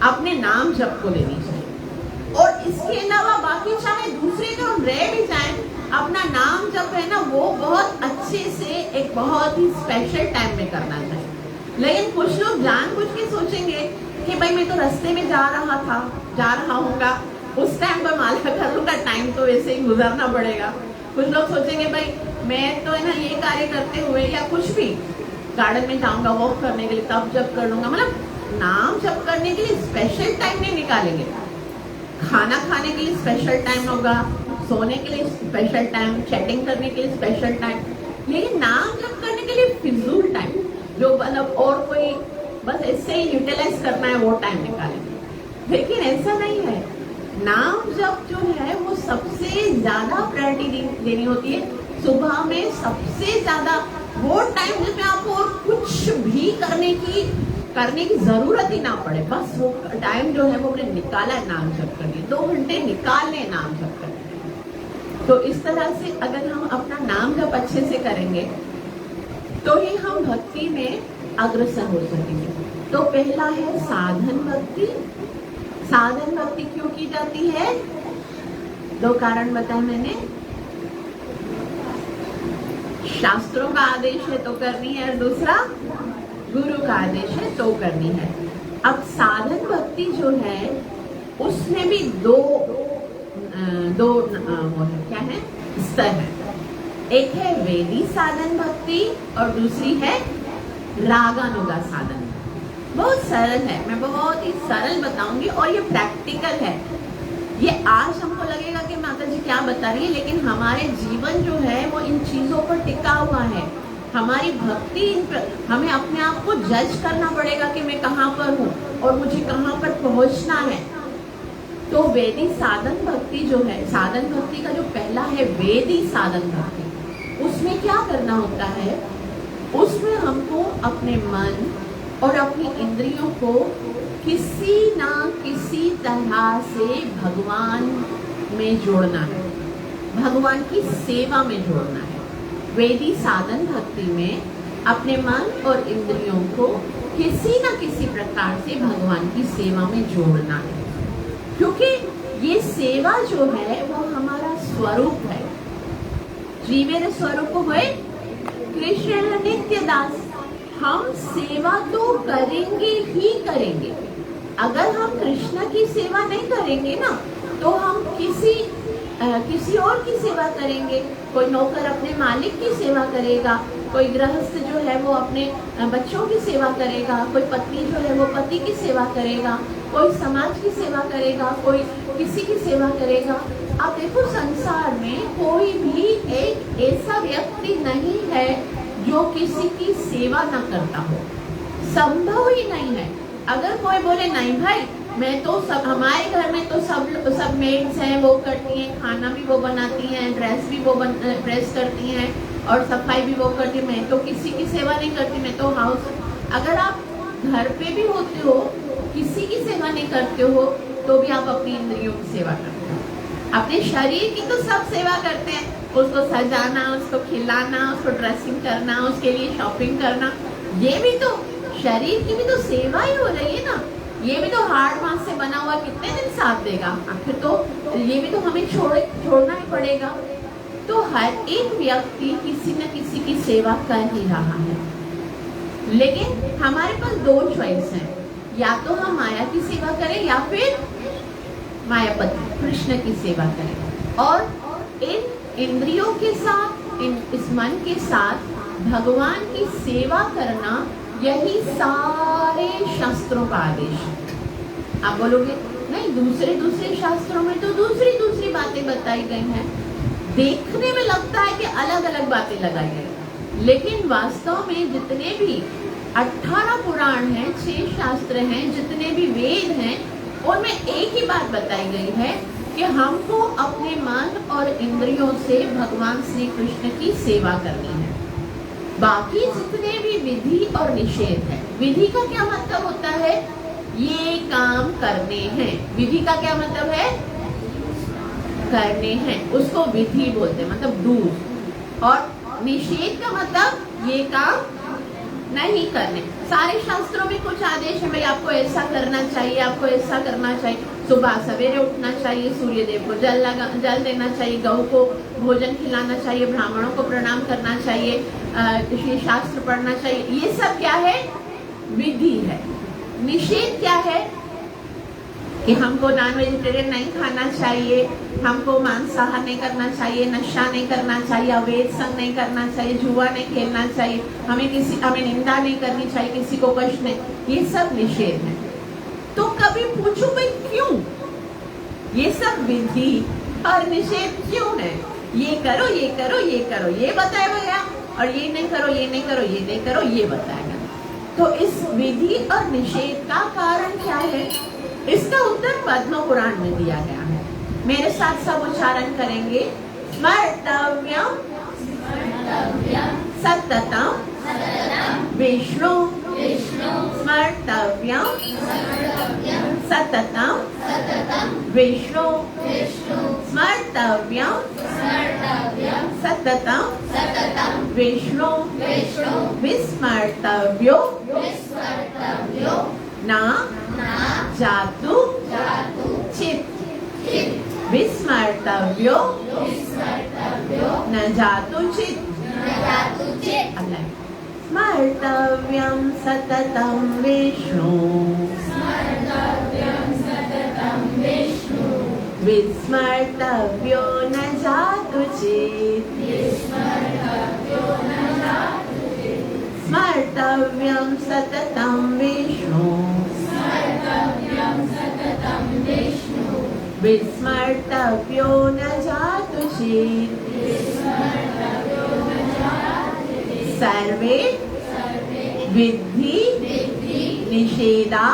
[SPEAKER 1] अपने नाम जप को देनी चाहिए। और इसके अलावा बाकी चाहे दूसरे जो रह भी जाए, अपना नाम जप है ना वो बहुत अच्छे से एक बहुत ही स्पेशल टाइम में करना चाहिए। लेकिन कुछ लोग जानबूझ के सोचेंगे कि भाई मैं तो रास्ते में जा रहा हूँगा, उस टाइम पर माला कर लूंगा, टाइम तो वैसे ही गुजरना पड़ेगा। कुछ लोग सोचेंगे भाई मैं तो है ना ये कार्य करते हुए या कुछ भी गार्डन में जाऊंगा वॉक करने के लिए, तब जप कर लूंगा। मतलब नाम जप करने के लिए स्पेशल टाइम नहीं निकालेंगे। खाना खाने के लिए स्पेशल टाइम होगा, सोने के लिए स्पेशल टाइम, चैटिंग करने के लिए स्पेशल टाइम। लेकिन नाम जप करने के लिए फिजूल टाइम जो मतलब और कोई बस ऐसे ही यूटिलाइज करना है वो टाइम निकालेंगे। लेकिन ऐसा नहीं है। नाम जप जो है वो सबसे ज्यादा प्रायोरिटी देनी होती है। सुबह में सबसे ज्यादा वो टाइम जिसमें आपको और कुछ भी करने की जरूरत ही ना पड़े, बस वो टाइम जो है वो हमने निकाला है नाम जप करने। 2 घंटे निकालने नाम जप करने। तो इस तरह से अगर हम अपना नाम जप अच्छे से करेंगे तो ही हम भक्ति में अग्रसर हो सकेंगे। तो पहला है साधन भक्ति। साधन भक्ति क्यों की जाती है? 2 कारण बताए मैंने। शास्त्रों का आदेश है तो करनी है, और दूसरा गुरु का आदेश है तो करनी है। अब साधन भक्ति जो है उसमें भी दो वो है, क्या है, स्तर है। एक है वेदी साधन भक्ति और दूसरी है रागानुगा साधन। बहुत सरल है, मैं बहुत ही सरल बताऊंगी और ये प्रैक्टिकल है। ये आज हमको लगेगा कि माता जी क्या बता रही है, लेकिन हमारे जीवन जो है वो इन चीजों पर टिका हुआ है। हमारी भक्ति हमें अपने आप को जज करना पड़ेगा कि मैं कहाँ पर हूँ और मुझे कहाँ पर पहुँचना है। तो वेदी साधन भक्ति जो है, साधन भक्ति का जो पहला है वेदी साधन भक्ति, उसमें क्या करना होता है? उसमें हमको अपने मन और अपनी इंद्रियों को किसी ना किसी तरह से भगवान में जोड़ना है, भगवान की सेवा में जोड़ना है। वेदी साधन भक्ति में अपने मन और इंद्रियों को किसी ना किसी प्रकार से भगवान की सेवा में जोड़ना है, क्योंकि ये सेवा जो है वो हमारा स्वरूप है। जीवेर स्वरूप हुए कृष्ण नित्य दास। हम सेवा तो करेंगे ही करेंगे। अगर हम कृष्ण की सेवा नहीं करेंगे ना, तो हम किसी और की सेवा करेंगे। कोई नौकर अपने मालिक की सेवा करेगा, कोई गृहस्थ जो है वो अपने बच्चों की सेवा करेगा, कोई पत्नी जो है वो पति की सेवा करेगा, कोई समाज की सेवा करेगा, कोई किसी की सेवा करेगा। आप देखो, संसार में कोई भी एक ऐसा व्यक्ति नहीं है जो किसी की सेवा न करता हो, संभव ही नहीं है। अगर कोई बोले नहीं भाई, मैं तो हमारे घर में तो सब मेड्स हैं, वो करती हैं, खाना भी वो बनाती हैं, ड्रेस भी वो प्रेस करती हैं और सफाई भी वो करती है, मैं तो किसी की सेवा नहीं करती, मैं तो हाउस। अगर आप घर पे भी होते हो, किसी की सेवा नहीं करते हो, तो भी आप अपनी इंद्रियों की सेवा करते हो। अपने शरीर की तो सब सेवा करते हैं, उसको सजाना, उसको खिलाना, उसको ड्रेसिंग करना, उसके लिए शॉपिंग करना, ये भी तो शरीर की भी तो सेवा ही हो रही है ना। ये भी तो हार्ड मांस से बना हुआ कितने दिन साथ देगा, आखिर तो ये भी तो हमें छोड़ना ही पड़ेगा। तो हर एक व्यक्ति किसी न किसी की सेवा कर ही रहा है, लेकिन हमारे पास दो चॉइस है, या तो हम माया की सेवा करें या फिर मायापति कृष्ण की सेवा करें। और इन इंद्रियों के साथ, इस मन के साथ भगवान की सेवा करना, यही सारे शास्त्रों का आदेश है। आप बोलोगे नहीं, दूसरे शास्त्रों में तो दूसरी बातें बताई गई हैं। देखने में लगता है कि अलग अलग बातें लगाई गई, लेकिन वास्तव में जितने भी 18 पुराण हैं, 6 शास्त्र हैं, जितने भी वेद हैं, उनमें एक ही बात बताई गई है कि हमको अपने मन और इंद्रियों से भगवान श्री कृष्ण की सेवा करनी है। बाकी जितने भी विधि और निषेध है, विधि का क्या मतलब होता है? ये काम करने हैं। विधि का क्या मतलब है? करने हैं, उसको विधि बोलते हैं, मतलब डू। और निषेध का मतलब ये काम नहीं करने। सारे शास्त्रों में कुछ आदेश है, भाई आपको ऐसा करना चाहिए, आपको ऐसा करना चाहिए। सुबह सवेरे उठना चाहिए, सूर्य देव को जल देना चाहिए, गौ को भोजन खिलाना चाहिए, ब्राह्मणों को प्रणाम करना चाहिए, शास्त्र पढ़ना चाहिए। ये सब क्या है? विधि है। निषेध क्या है? कि हमको नॉन वेजिटेरियन नहीं खाना चाहिए, हमको मांसाहार नहीं करना चाहिए, नशा नहीं करना चाहिए, अवैध संग नहीं करना चाहिए, जुआ नहीं खेलना चाहिए, हमें निंदा नहीं करनी चाहिए, किसी को कष्ट नहीं। ये सब निषेध है। तो कभी पूछो भाई क्यों ये सब विधि और निषेध क्यों है? ये करो, ये करो, ये करो, ये बताया गया, और ये नहीं करो, ये नहीं करो, ये नहीं करो, ये बताया गया। तो इस विधि और निषेध का कारण क्या है? इसका उत्तर पद्म पुराण में दिया गया है। मेरे साथ सब उच्चारण करेंगे। स्मर्तव्यम सततम विष्णु, स्मर्तव्यम सततम विष्णु, स्मर्तव्यम सततम विष्णु, विस्मर्तव्यो न जातु चित्, विस्मर्तव्यो न जातु चित्। स्मर्तव्यं सततं विष्णु, विस्मर्तव्यो न जातु चित्। स्मर्तव्यं सततं विष्णु, विस्मर्तव्यो न जातु चित्। सर्वे विद्धि निषेधा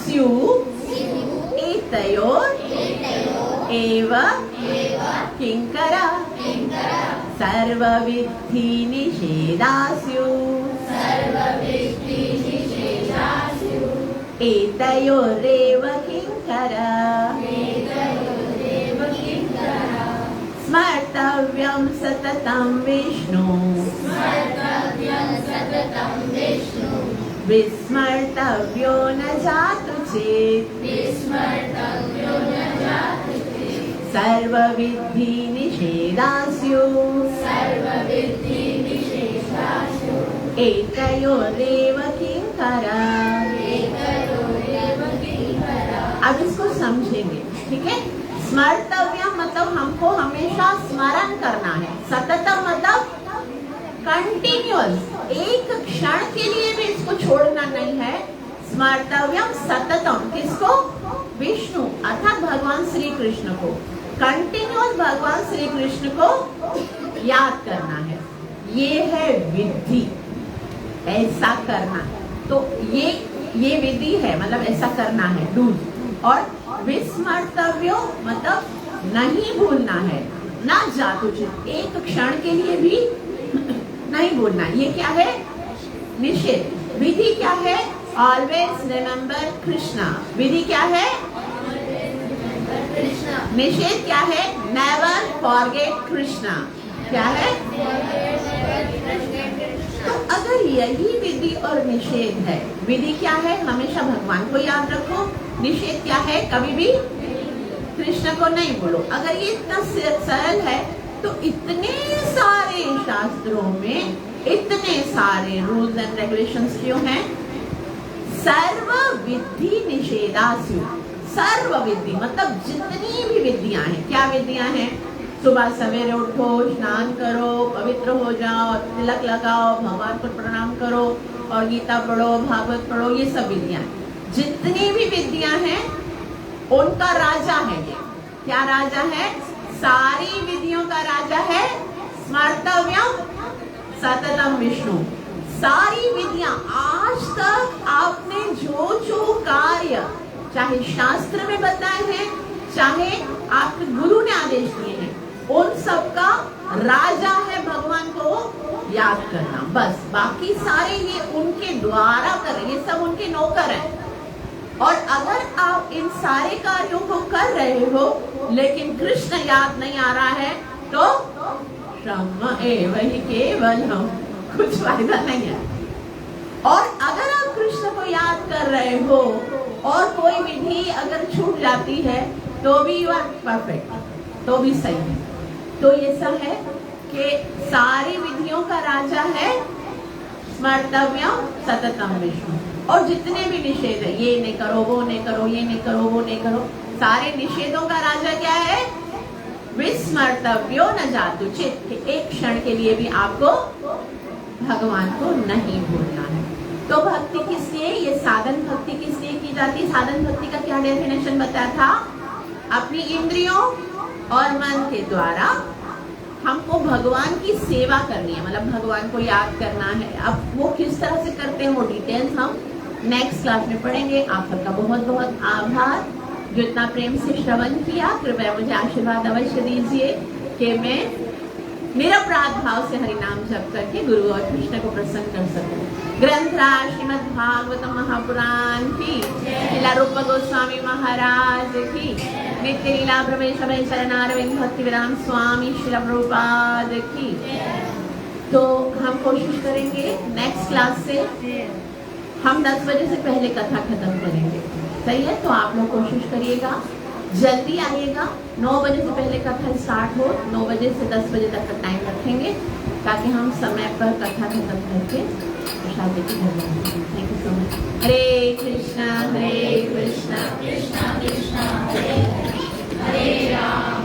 [SPEAKER 1] स्युः एतयोर एव किंकरा। सर्वविद्धि निषेधा स्युः एतयोरेव किंकरा। स्मर्तव्यं सततं विष्णु, विस्मर्तव्यो न जातु चित्। सर्वविद्धि निषेधास्यु एकयोरेव किंकरा। अब इसको समझेंगे, ठीक है। स्मर्तव्यम मतलब हमको हमेशा स्मरण करना है। सततम मतलब कंटिन्यूअस, एक क्षण के लिए भी इसको छोड़ना नहीं है। स्मर्तव्यम सततम, किसको? विष्णु अर्थात भगवान श्री कृष्ण को। कंटिन्यूअस भगवान श्री कृष्ण को याद करना है, ये है विधि, ऐसा करना। तो ये विधि है, मतलब ऐसा करना है, डूज। और विस्मर्तव्यो मतलब नहीं भूलना है, ना जातुचित, एक क्षण के लिए भी नहीं भूलना। ये क्या है? निषेध। विधि क्या है? Always remember Krishna. विधि क्या है? निषेध क्या है? Never forget Krishna. क्या है? तो अगर यही विधि और निषेध है, विधि क्या है? हमेशा भगवान को याद रखो। निषेध क्या है? कभी भी कृष्ण को नहीं बोलो। अगर ये इतना सरल है तो इतने सारे शास्त्रों में इतने सारे रूल्स एंड रेगुलेशंस क्यों हैं? सर्व विधि निषेधास्यु। सर्व विधि मतलब जितनी भी विधियां हैं। क्या विधियां हैं? सुबह सवेरे उठो, स्नान करो, पवित्र हो जाओ, तिलक लगाओ, भगवान को प्रणाम करो और गीता पढ़ो, भागवत पढ़ो, ये सब विधियां। जितनी भी विधियां हैं उनका राजा है ये। क्या राजा है? सारी विधियों का राजा है स्मर्तव्यम सततम विष्णु। सारी विधियां आज तक आपने जो जो कार्य चाहे शास्त्र में बताए हैं, चाहे आपके गुरु ने आदेश दिए हैं, उन सब का राजा है भगवान को याद करना। बस बाकी सारे ये उनके द्वारा कर रहे, ये सब उनके नौकर हैं। और अगर आप इन सारे कार्यों को कर रहे हो लेकिन कृष्ण याद नहीं आ रहा है तो श्रम एव हि केवलम, कुछ फायदा नहीं है। और अगर आप कृष्ण को याद कर रहे हो और कोई विधि अगर छूट जाती है तो भी यू आर परफेक्ट, तो भी सही है। तो ऐसा है कि सारी विधियों का राजा है स्मर्तव्यम सततम विष्णु। और जितने भी निषेध है, ये नहीं करो, वो नहीं करो, ये नहीं करो, वो नहीं करो, सारे निषेधों का राजा क्या है? विस्मर्तव्यो न जातुचित। एक क्षण के लिए भी आपको भगवान को नहीं भूलना है। तो भक्ति किस लिए? ये साधन भक्ति किस लिए की जाती है? साधन भक्ति का क्या डेफिनेशन बताया था? अपनी इंद्रियों और मन के द्वारा हमको भगवान की सेवा करनी है, मतलब भगवान को याद करना है। अब वो किस तरह से करते हैं वो डिटेल्स हम नेक्स्ट क्लास में पढ़ेंगे। आप सबका बहुत बहुत आभार जो इतना प्रेम से श्रवण किया। कृपया मुझे आशीर्वाद अवश्य दीजिए कि मैं निरपराध भाव से हरिनाम जप करके गुरु और कृष्ण को प्रसन्न कर सकूं। ग्रंथराज श्रीमद् भागवत महापुराण की, लीला रूप गोस्वामी महाराज की, नित्य लीला प्रवेश शरणारविंद भक्ति विराम स्वामी श्रील प्रभुपाद की। तो हम कोशिश करेंगे नेक्स्ट क्लास से हम 10 बजे से पहले कथा खत्म करेंगे, सही है? तो आप लोग कोशिश करिएगा, जल्दी आइएगा। 9 बजे से पहले कथा स्टार्ट हो, 9 बजे से 10 बजे तक का टाइम रखेंगे ताकि हम समय पर कथा खत्म करके शादी की घर जाएंगे। Thank you so much. Hare Krishna Krishna Krishna Krishna Hare Ram